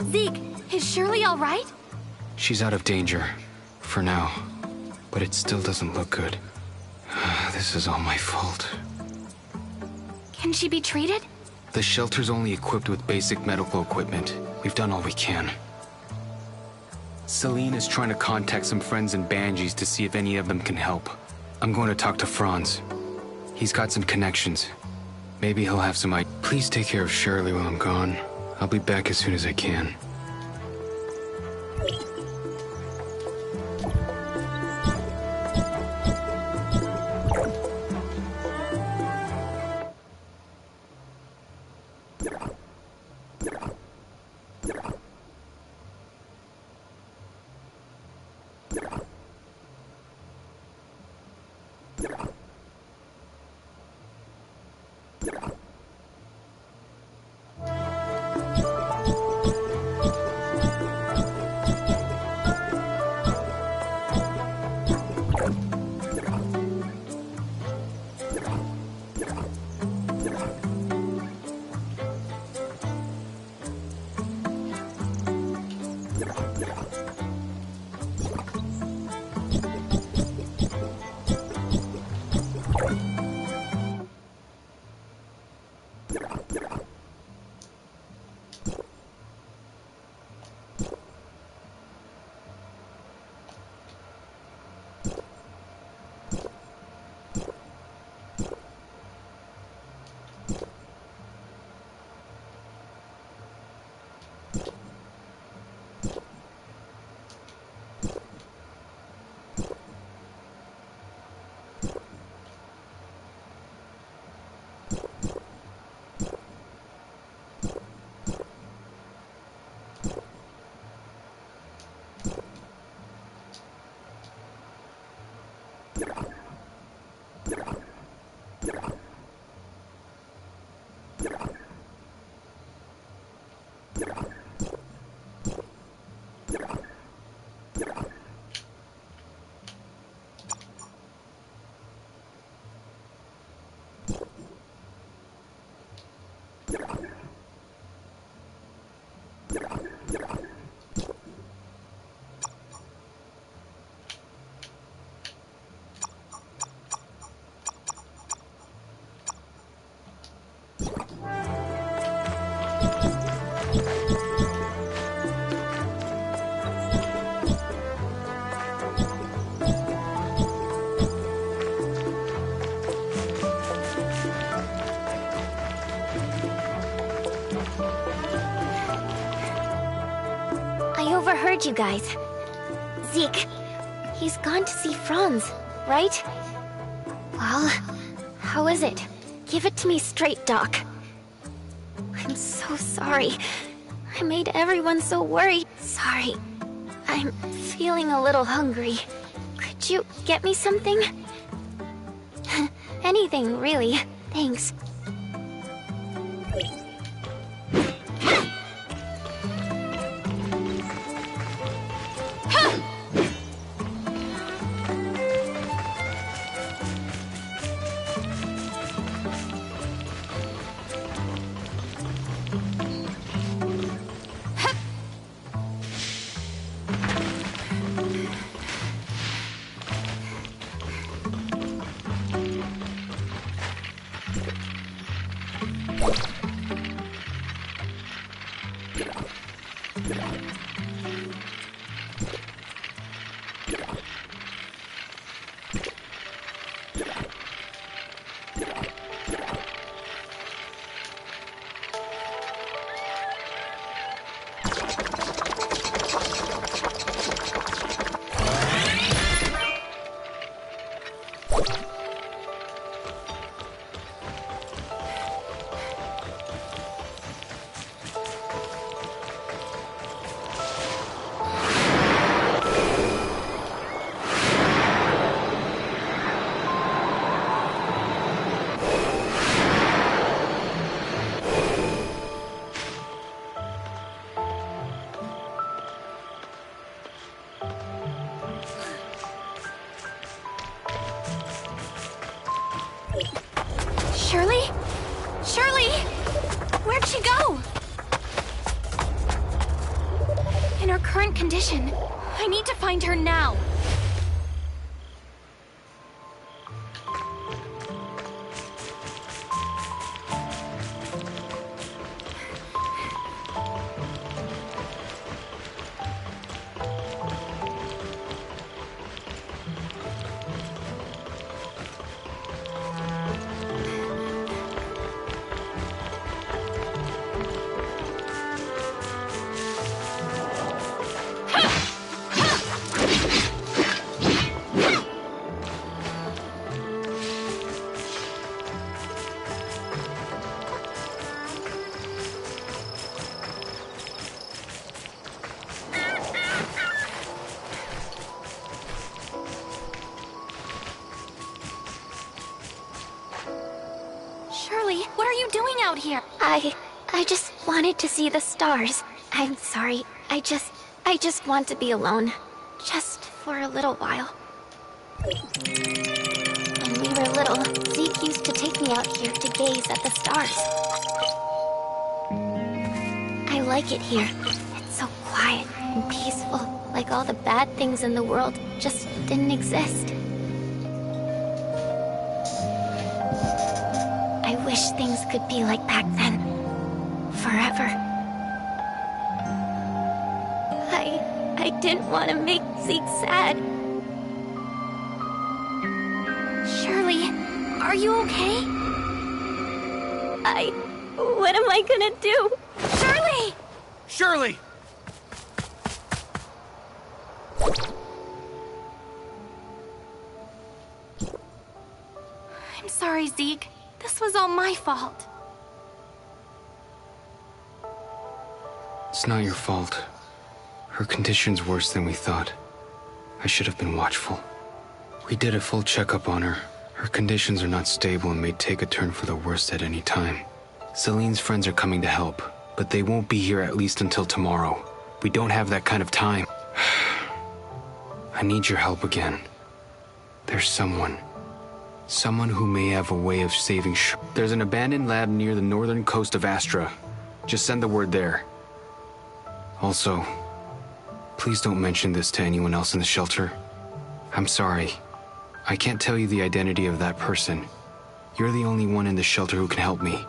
Zeke, is Shirley all right? She's out of danger. For now. But it still doesn't look good. This is all my fault. Can she be treated? The shelter's only equipped with basic medical equipment. We've done all we can. Celine is trying to contact some friends in Banshees to see if any of them can help. I'm going to talk to Franz. He's got some connections. Maybe he'll have some ideas. Please take care of Shirley while I'm gone. I'll be back as soon as I can. You guys. Zeke, he's gone to see Franz, right? Well, how is it? Give it to me straight, Doc. I'm so sorry. I made everyone so worried. Sorry. I'm feeling a little hungry. Could you get me something? Anything, really. Thanks. current condition. I need to find her now. Shirley, what are you doing out here? I just wanted to see the stars. I'm sorry. I just want to be alone. Just for a little while. When we were little, Zeke used to take me out here to gaze at the stars. I like it here. It's so quiet and peaceful, like all the bad things in the world just didn't exist. I wish things could be like back then. Forever. I didn't want to make Zeke sad. Shirley, are you okay? What am I gonna do? Shirley! Shirley! I'm sorry, Zeke. This was all my fault. It's not your fault. Her condition's worse than we thought. I should have been watchful. We did a full checkup on her. Her conditions are not stable and may take a turn for the worst at any time. Celine's friends are coming to help, but they won't be here at least until tomorrow. We don't have that kind of time. I need your help again. There's someone who may have a way of saving There's an abandoned lab near the northern coast of Astra. Just send the word there. Also, please don't mention this to anyone else in the shelter. I'm sorry. I can't tell you the identity of that person. You're the only one in the shelter who can help me.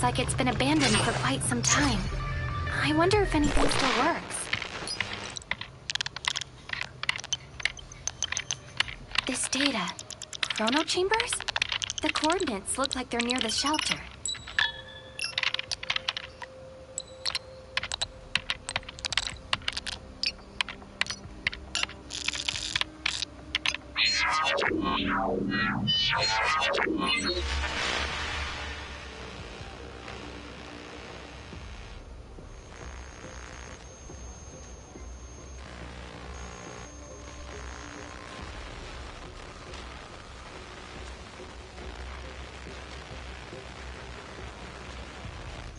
looks like it's been abandoned for quite some time. I wonder if anything still works. This data. Chrono chambers? The coordinates look like they're near the shelter.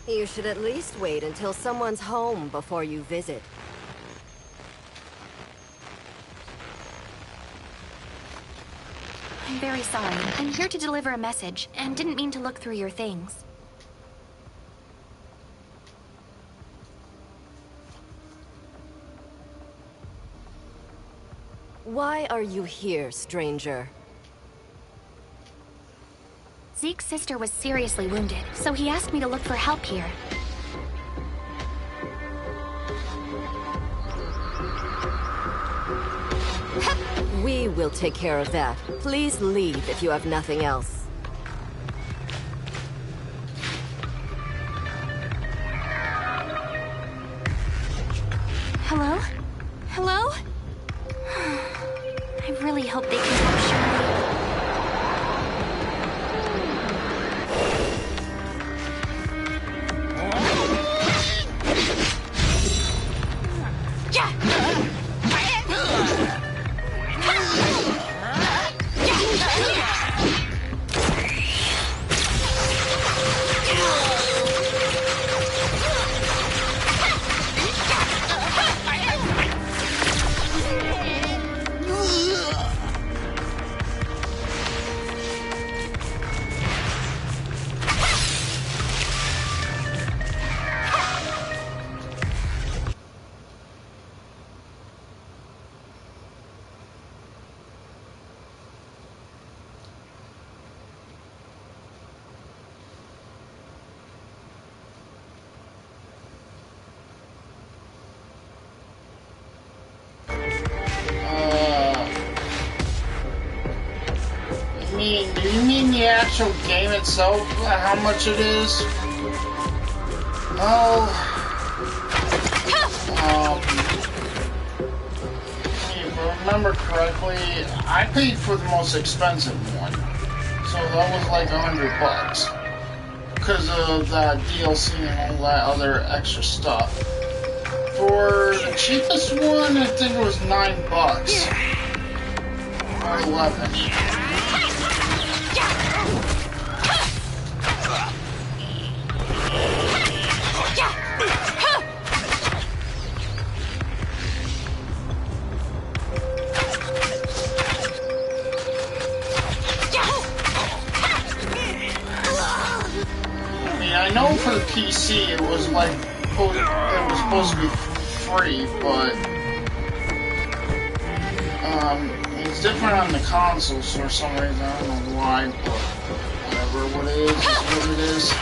You should at least wait until someone's home before you visit. I'm very sorry. I'm here to deliver a message, and didn't mean to look through your things. Why are you here, stranger? Zeke's sister was seriously wounded, so he asked me to look for help here. We will take care of that. Please leave if you have nothing else. Hello? Hello? I really hope they can help Shirley. Do you mean the actual game itself? How much it is? If I remember correctly, I paid for the most expensive one, so that was like $100 because of that DLC and all that other extra stuff. For the cheapest one, I think it was $9 or 11. I know for the PC it was like it was supposed to be free, but it's different on the consoles for some reason. I don't know why, but whatever. What it is what it is.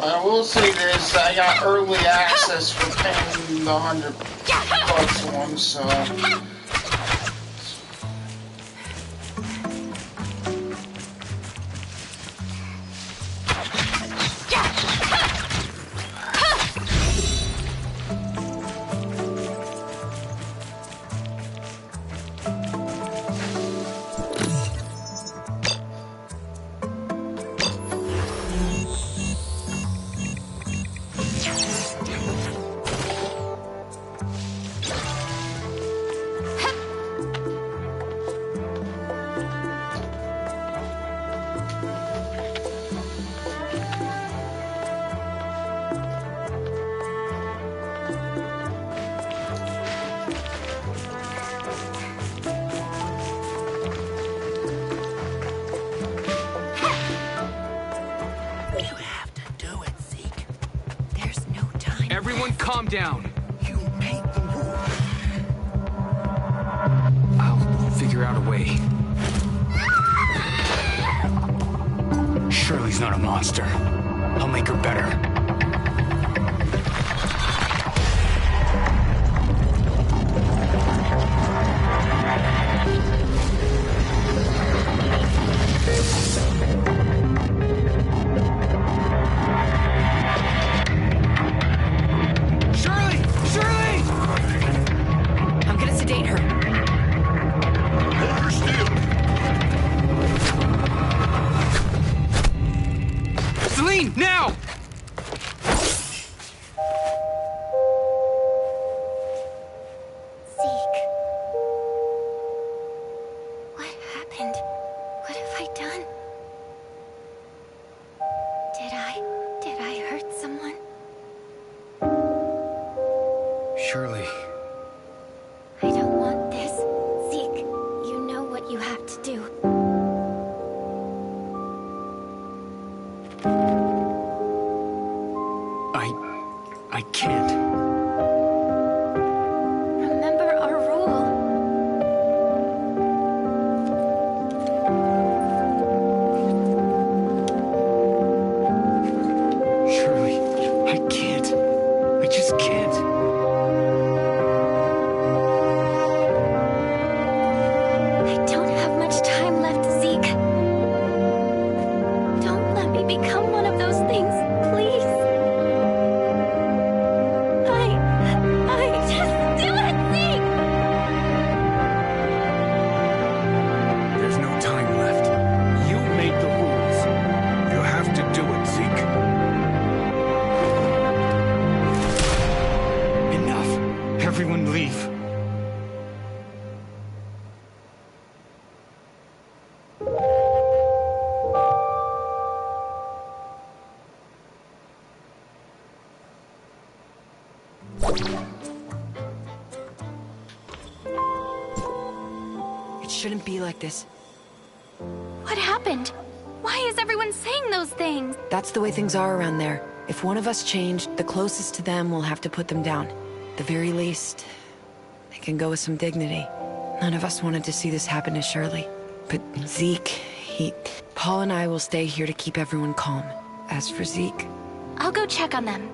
I will say this, I got early access for paying the $100 one, so... Everyone calm down. You made the move. I'll figure out a way. Shirley's not a monster. I'll make her better. Now! Zeke. What happened? What have I done? Did I hurt someone? Shirley. I don't want this. Zeke, you know what you have to do. I can't. Remember our rule. Shirley, I can't. I just can't. I don't have much time left, Zeke. Don't let me become one of those things, please. Just do it, Zeke! There's no time left. You made the rules. You have to do it, Zeke. Enough. Everyone leave. It shouldn't be like this. What happened? Why is everyone saying those things? That's the way things are around there. If one of us changed, the closest to them will have to put them down. At the very least, they can go with some dignity. None of us wanted to see this happen to Shirley. But Zeke, Paul and I will stay here to keep everyone calm. As for Zeke... I'll go check on them.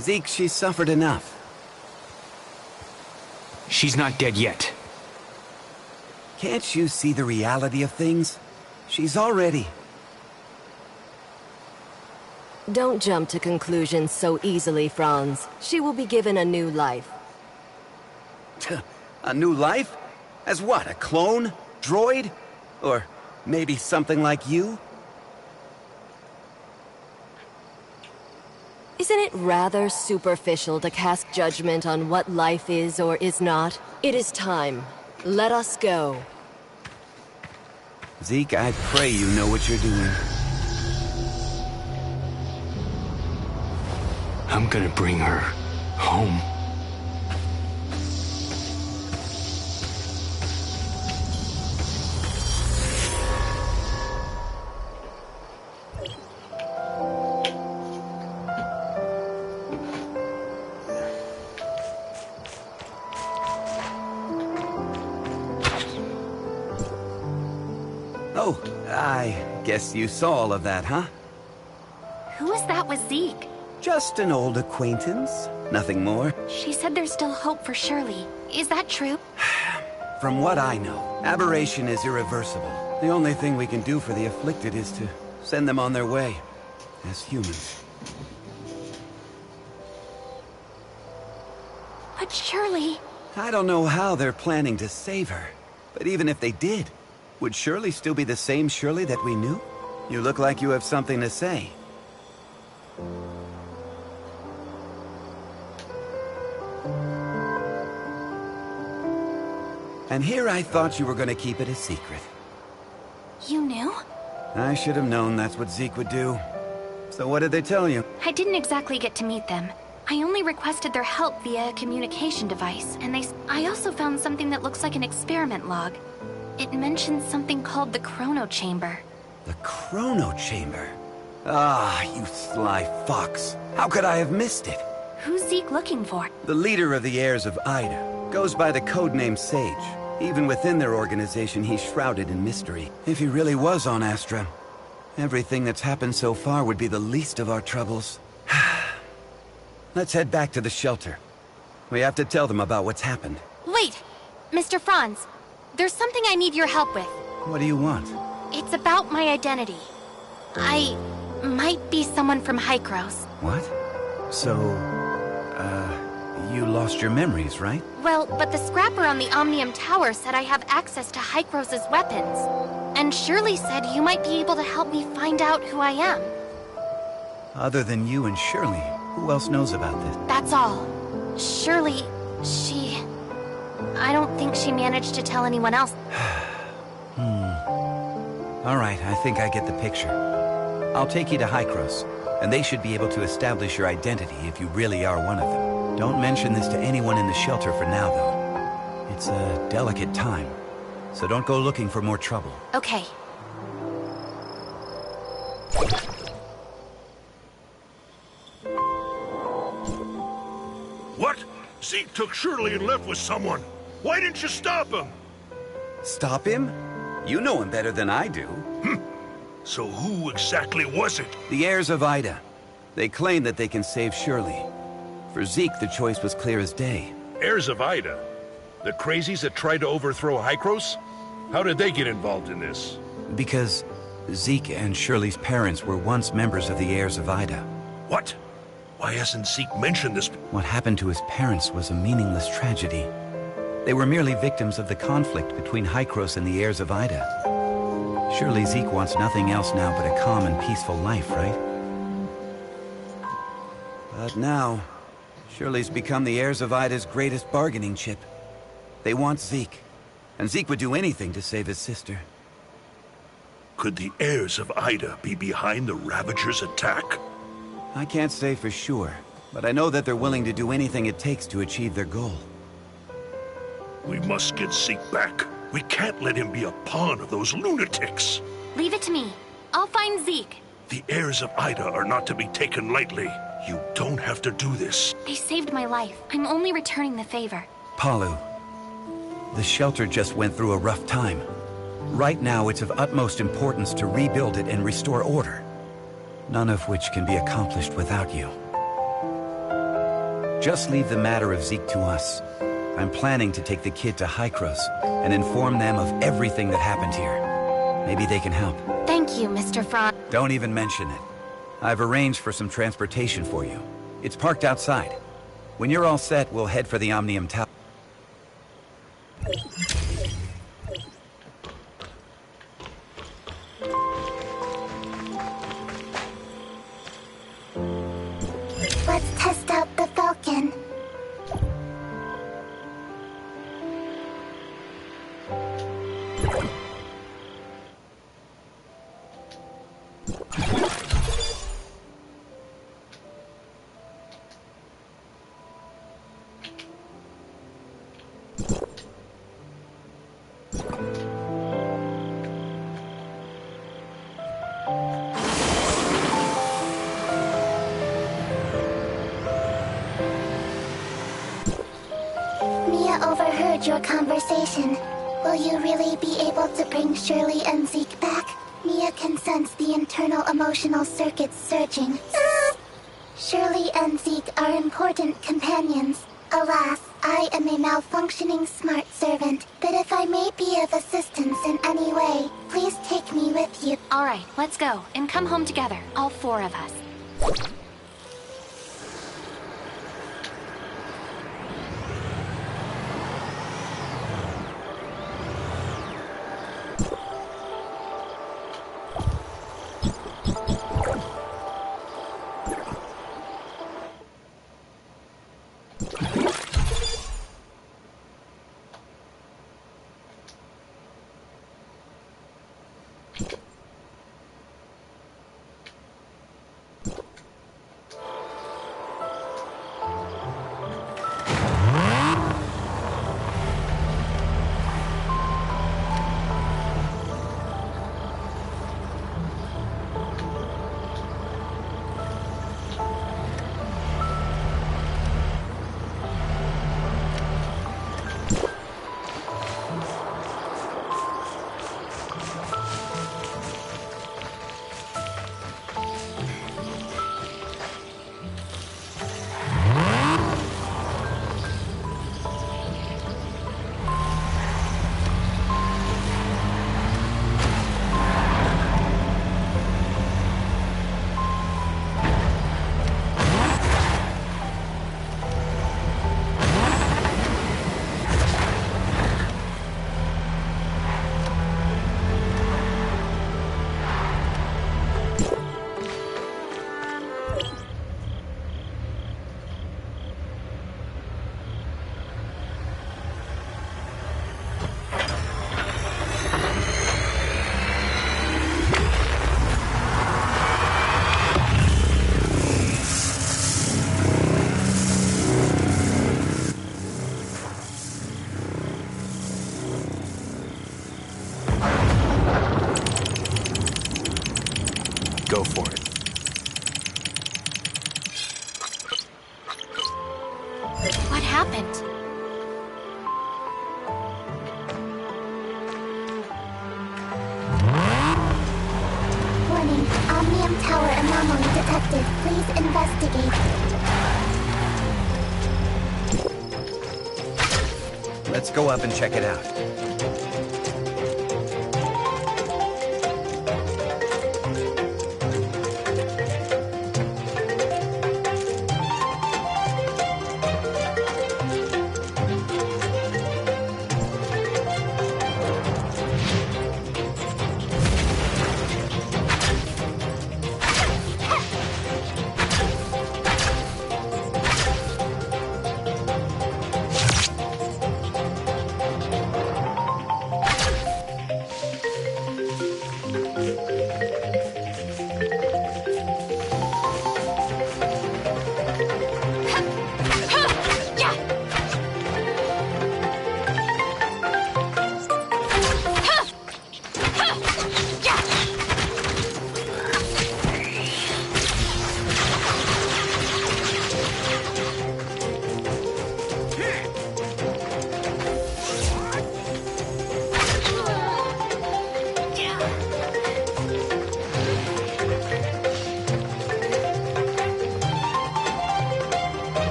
Zeke, she's suffered enough. She's not dead yet. Can't you see the reality of things? She's already... Don't jump to conclusions so easily, Franz. She will be given a new life. A new life? As what, a clone? Droid? Or maybe something like you? Isn't it rather superficial to cast judgment on what life is or is not? It is time. Let us go. Zeke, I pray you know what you're doing. I'm gonna bring her home. Oh, I guess you saw all of that, huh? Who is that with Zeke? Just an old acquaintance. Nothing more. She said there's still hope for Shirley. Is that true? From what I know, aberration is irreversible. The only thing we can do for the afflicted is to send them on their way, as humans. But Shirley... I don't know how they're planning to save her, but even if they did, would Shirley still be the same Shirley that we knew? You look like you have something to say. And here I thought you were going to keep it a secret. You knew? I should have known that's what Zeke would do. So what did they tell you? I didn't exactly get to meet them. I only requested their help via a communication device, and I also found something that looks like an experiment log. It mentions something called the Chrono Chamber. The Chrono Chamber? Ah, you sly fox. How could I have missed it? Who's Zeke looking for? The leader of the heirs of Ida. Goes by the codename Sage. Even within their organization, he's shrouded in mystery. If he really was on Astra, everything that's happened so far would be the least of our troubles. Let's head back to the shelter. We have to tell them about what's happened. Wait! Mr. Franz, there's something I need your help with. What do you want? It's about my identity. I might be someone from Hykros. What? So, you lost your memories, right? Well, but the scrapper on the Omnium Tower said I have access to Hykros' weapons. And Shirley said you might be able to help me find out who I am. Other than you and Shirley, who else knows about this? That's all. Shirley, I don't think she managed to tell anyone else. All right, I think I get the picture. I'll take you to Hykros, and they should be able to establish your identity if you really are one of them. Don't mention this to anyone in the shelter for now, though. It's a delicate time, so don't go looking for more trouble. Okay. What? Zeke took Shirley and left with someone. Why didn't you stop him? Stop him? You know him better than I do. So who exactly was it? The heirs of Ida. They claim that they can save Shirley. For Zeke, the choice was clear as day. Heirs of Ida? The crazies that tried to overthrow Hykros? How did they get involved in this? Because Zeke and Shirley's parents were once members of the heirs of Ida. What? Why hasn't Zeke mentioned this? What happened to his parents was a meaningless tragedy. They were merely victims of the conflict between Hykros and the heirs of Ida. Surely Zeke wants nothing else now but a calm and peaceful life, right? But now, Shirley's become the heirs of Ida's greatest bargaining chip. They want Zeke, and Zeke would do anything to save his sister. Could the heirs of Ida be behind the Ravagers' attack? I can't say for sure, but I know that they're willing to do anything it takes to achieve their goal. We must get Zeke back. We can't let him be a pawn of those lunatics. Leave it to me. I'll find Zeke. The heirs of Ida are not to be taken lightly. You don't have to do this. They saved my life. I'm only returning the favor. Palu, the shelter just went through a rough time. Right now, it's of utmost importance to rebuild it and restore order. None of which can be accomplished without you. Just leave the matter of Zeke to us. I'm planning to take the kid to Hykros and inform them of everything that happened here. Maybe they can help. Thank you, Mr. Franz. Don't even mention it. I've arranged for some transportation for you. It's parked outside. When you're all set, we'll head for the Omnium Tower. Mia overheard your conversation. Will you really be able to bring Shirley and Zeke back? Mia can sense the internal emotional circuits surging. Shirley and Zeke are important companions. Alas, I am a malfunctioning smart servant, but if I may be of assistance in any way, please take me with you. All right, let's go and come home together, all four of us. Go for it. What happened? Warning, Omnium Tower anomaly detected. Please investigate. Let's go up and check it out.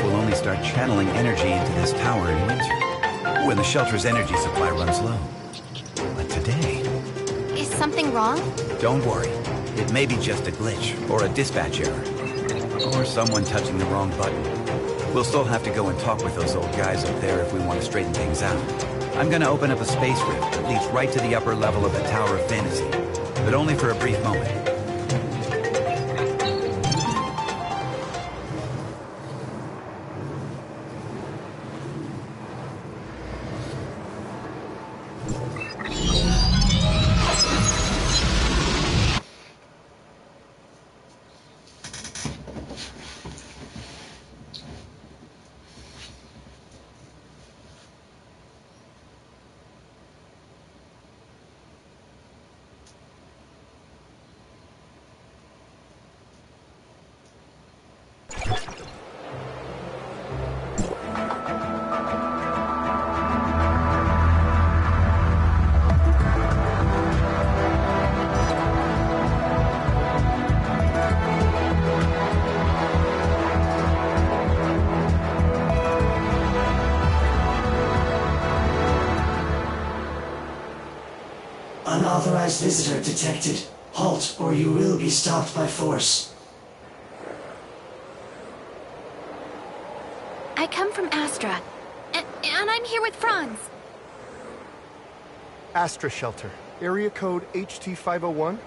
Will only start channeling energy into this tower in winter, when the shelter's energy supply runs low. But today... Is something wrong? Don't worry. It may be just a glitch, or a dispatch error, or someone touching the wrong button. We'll still have to go and talk with those old guys up there if we want to straighten things out. I'm gonna open up a space rift that leads right to the upper level of the Tower of Fantasy, but only for a brief moment. Unauthorized visitor detected. Halt, or you will be stopped by force. I come from Astra, and I'm here with Franz. Astra Shelter. Area code HT501.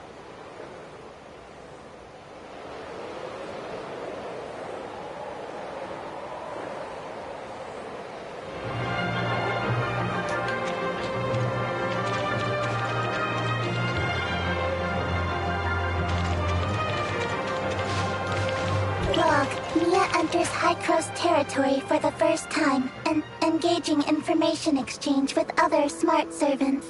Log, Mia enters High-Cross territory for the first time and engaging information exchange with other smart servants.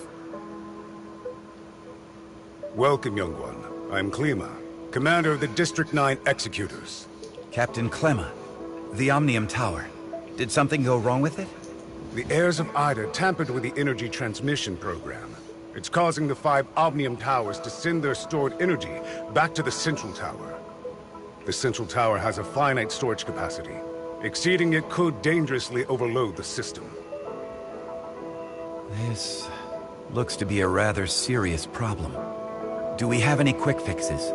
Welcome, young one. I'm Klima, commander of the District 9 Executors. Captain Clemma, the Omnium Tower. Did something go wrong with it? The heirs of Ida tampered with the energy transmission program. It's causing the 5 Omnium Towers to send their stored energy back to the Central Tower. The Central Tower has a finite storage capacity. Exceeding it could dangerously overload the system. This looks to be a rather serious problem. Do we have any quick fixes?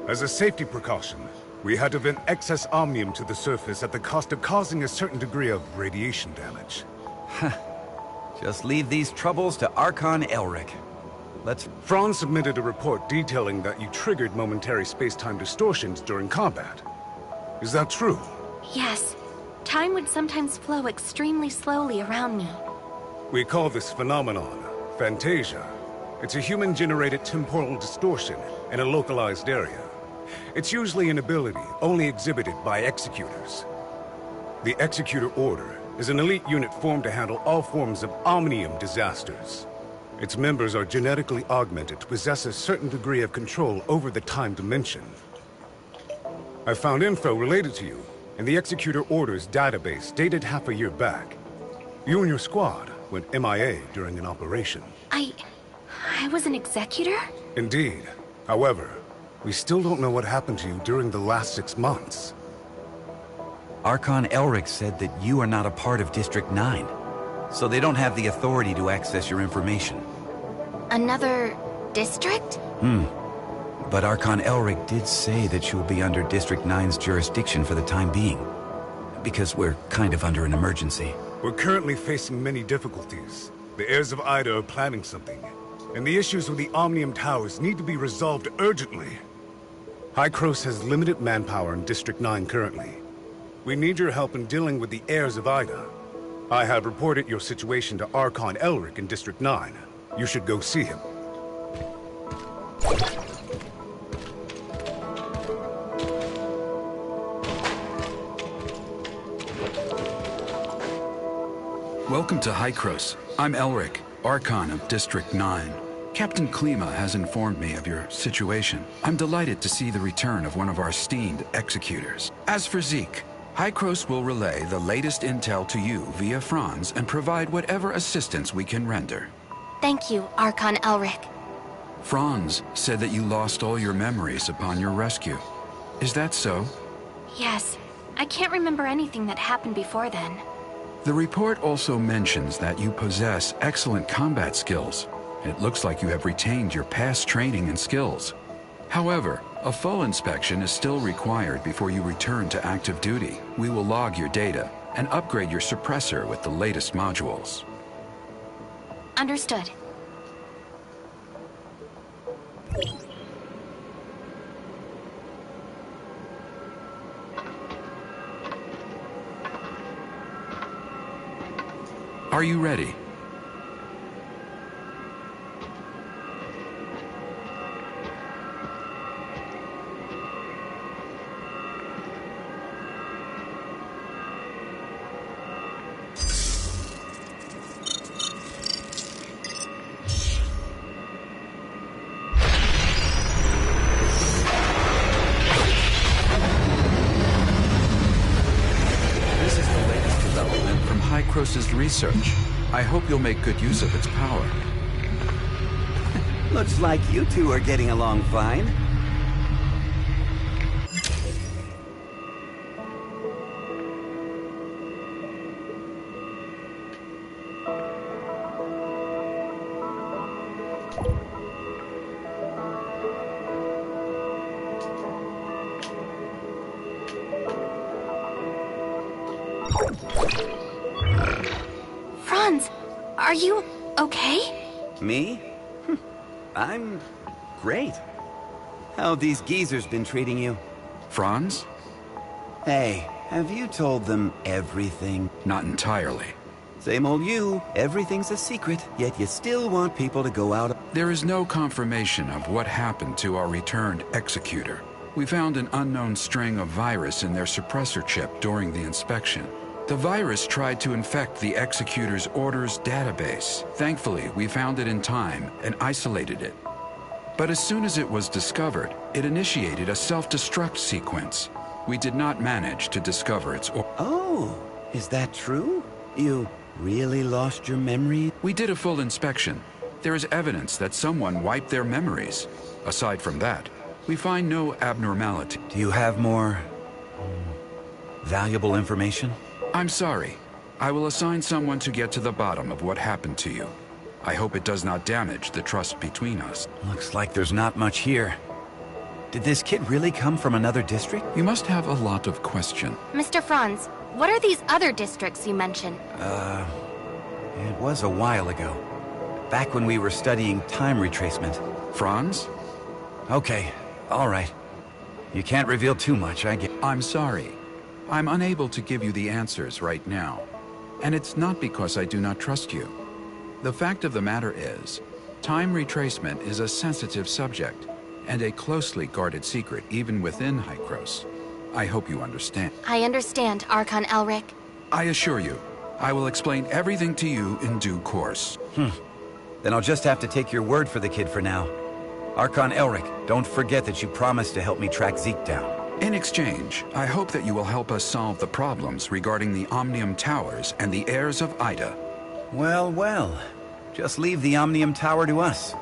As a safety precaution, we had to vent excess omnium to the surface at the cost of causing a certain degree of radiation damage. Just leave these troubles to Archon Elric. Franz submitted a report detailing that you triggered momentary space-time distortions during combat. Is that true? Yes. Time would sometimes flow extremely slowly around me. We call this phenomenon Phantasia. It's a human-generated temporal distortion in a localized area. It's usually an ability only exhibited by Executors. The Executor Order is an elite unit formed to handle all forms of omnium disasters. Its members are genetically augmented to possess a certain degree of control over the time dimension. I found info related to you in the Executor Order's database dated half a year back. You and your squad went MIA during an operation. I was an executor? Indeed. However, we still don't know what happened to you during the last 6 months. Archon Elric said that you are not a part of District 9, so they don't have the authority to access your information. Another district? But Archon Elric did say that you'll be under District 9's jurisdiction for the time being, because we're kind of under an emergency. We're currently facing many difficulties. The heirs of Ida are planning something, and the issues with the Omnium Towers need to be resolved urgently. High-Cross has limited manpower in District 9 currently. We need your help in dealing with the heirs of Ida. I have reported your situation to Archon Elric in District 9. You should go see him. Welcome to High-Cross. I'm Elric, Archon of District 9. Captain Klima has informed me of your situation. I'm delighted to see the return of one of our esteemed executors. As for Zeke, High-Cross will relay the latest intel to you via Franz and provide whatever assistance we can render. Thank you, Archon Elric. Franz said that you lost all your memories upon your rescue. Is that so? Yes. I can't remember anything that happened before then. The report also mentions that you possess excellent combat skills. It looks like you have retained your past training and skills. However, a full inspection is still required before you return to active duty. We will log your data and upgrade your suppressor with the latest modules. Understood. Are you ready? High-Cross's research. I hope you'll make good use of its power. Looks like you two are getting along fine. Are you okay? Me? I'm great. How have these geezers been treating you? Franz? Hey, have you told them everything? Not entirely. Same old you. Everything's a secret, yet you still want people to go out. There is no confirmation of what happened to our returned executor. We found an unknown string of virus in their suppressor chip during the inspection. The virus tried to infect the executor's orders database. Thankfully, we found it in time and isolated it. But as soon as it was discovered, it initiated a self-destruct sequence. We did not manage to discover its Oh, is that true? You really lost your memory? We did a full inspection. There is evidence that someone wiped their memories. Aside from that, we find no abnormality. Do you have more valuable information? I'm sorry. I will assign someone to get to the bottom of what happened to you. I hope it does not damage the trust between us. Looks like there's not much here. Did this kid really come from another district? You must have a lot of question. Mr. Franz, what are these other districts you mentioned? It was a while ago. Back when we were studying time retracement. Franz? Okay, all right. You can't reveal too much, I get. I'm sorry. I'm unable to give you the answers right now. And it's not because I do not trust you. The fact of the matter is, time retracement is a sensitive subject, and a closely guarded secret even within Hykros. I hope you understand. I understand, Archon Elric. I assure you, I will explain everything to you in due course. Then I'll just have to take your word for the kid for now. Archon Elric, don't forget that you promised to help me track Zeke down. In exchange, I hope that you will help us solve the problems regarding the Omnium Towers and the heirs of Ida. Well, well. Just leave the Omnium Tower to us.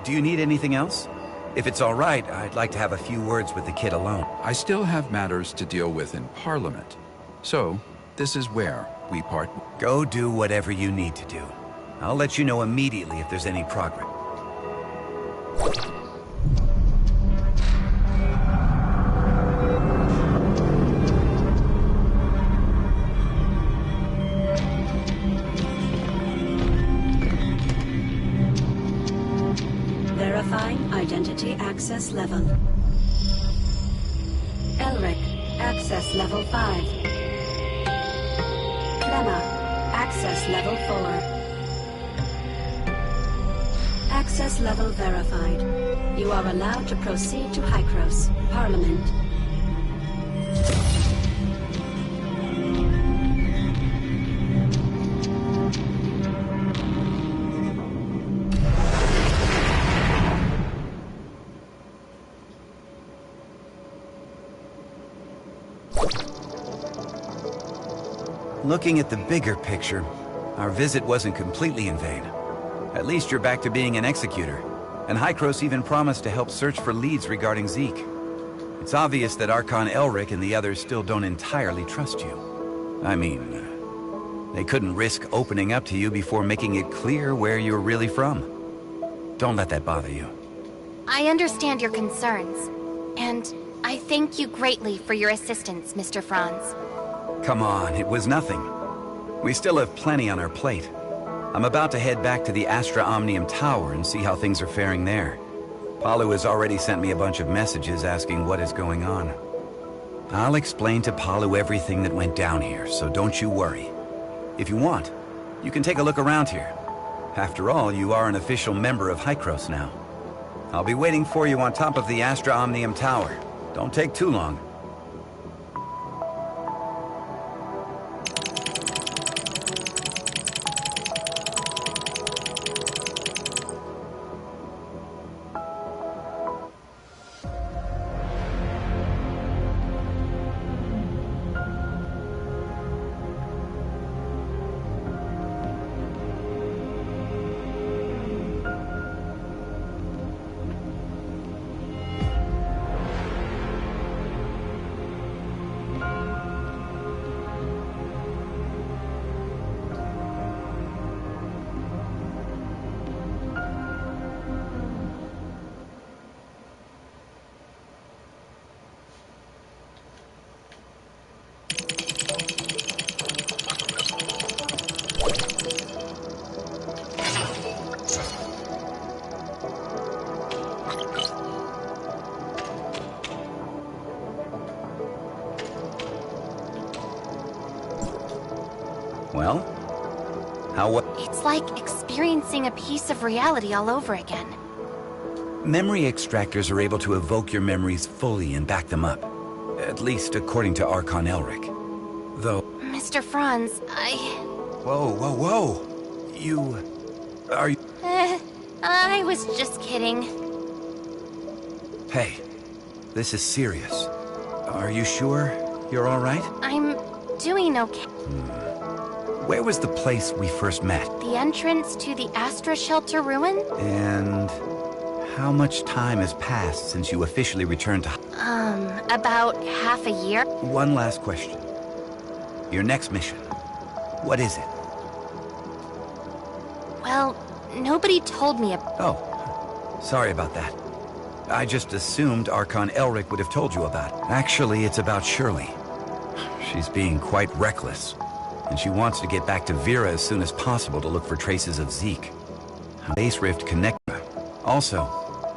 Do you need anything else? If it's all right, I'd like to have a few words with the kid alone. I still have matters to deal with in Parliament. So, this is where we part. Go do whatever you need to do. I'll let you know immediately if there's any progress. Verifying identity access level. Elric, access level 5. Clemma, access level 4. Access level verified. You are allowed to proceed to Hykros, Parliament. Looking at the bigger picture, our visit wasn't completely in vain. At least you're back to being an executor, and Hykros even promised to help search for leads regarding Zeke. It's obvious that Archon Elric and the others still don't entirely trust you. I mean, they couldn't risk opening up to you before making it clear where you're really from. Don't let that bother you. I understand your concerns, and I thank you greatly for your assistance, Mr. Franz. Come on, it was nothing. We still have plenty on our plate. I'm about to head back to the Astra Omnium Tower and see how things are faring there. Palu has already sent me a bunch of messages asking what is going on. I'll explain to Palu everything that went down here, so don't you worry. If you want, you can take a look around here. After all, you are an official member of Hykros now. I'll be waiting for you on top of the Astra Omnium Tower. Don't take too long. It's like experiencing a piece of reality all over again. Memory extractors are able to evoke your memories fully and back them up. At least according to Archon Elric. Though... Mr. Franz, Whoa. Are you... I was just kidding. Hey, this is serious. Are you sure you're all right? I'm doing okay. Where was the place we first met? The entrance to the Astra Shelter ruin? And how much time has passed since you officially returned to... About half a year. One last question. Your next mission, what is it? Well, nobody told me Oh, sorry about that. I just assumed Archon Elric would have told you about it. Actually, it's about Shirley. She's being quite reckless, and she wants to get back to Vera as soon as possible to look for traces of Zeke. A base rift connect. Also,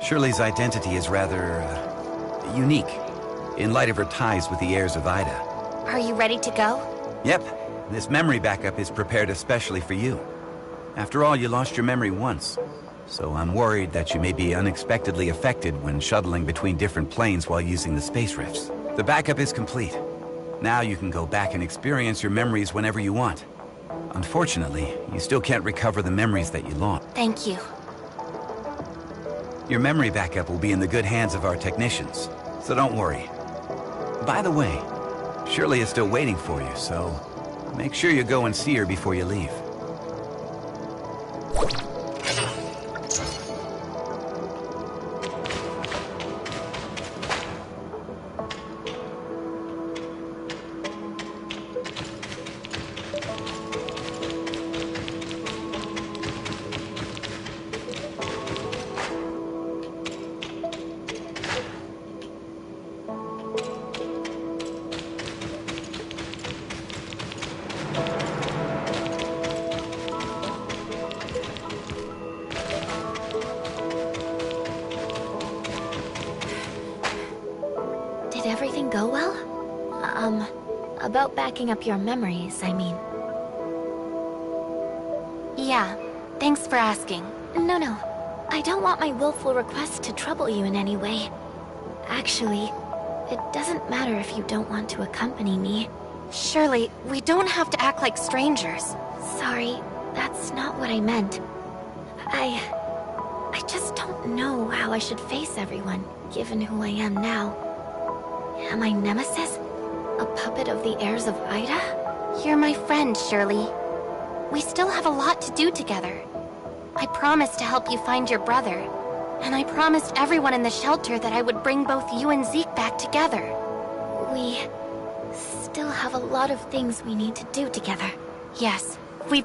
Shirley's identity is rather unique, in light of her ties with the heirs of Ida. Are you ready to go? Yep, this memory backup is prepared especially for you. After all, you lost your memory once, so I'm worried that you may be unexpectedly affected when shuttling between different planes while using the space rifts. The backup is complete. Now you can go back and experience your memories whenever you want. Unfortunately, you still can't recover the memories that you lost. Thank you. Your memory backup will be in the good hands of our technicians, so don't worry. By the way, Shirley is still waiting for you, so make sure you go and see her before you leave. Did everything go well? About backing up your memories, I mean. Yeah, thanks for asking. No. I don't want my willful request to trouble you in any way. Actually, it doesn't matter if you don't want to accompany me. Shirley, we don't have to act like strangers. Sorry, that's not what I meant. I just don't know how I should face everyone, given who I am now. Am I Nemesis? A puppet of the heirs of Ida? You're my friend, Shirley. We still have a lot to do together. I promised to help you find your brother. And I promised everyone in the shelter that I would bring both you and Zeke back together. We still have a lot of things we need to do together. Yes,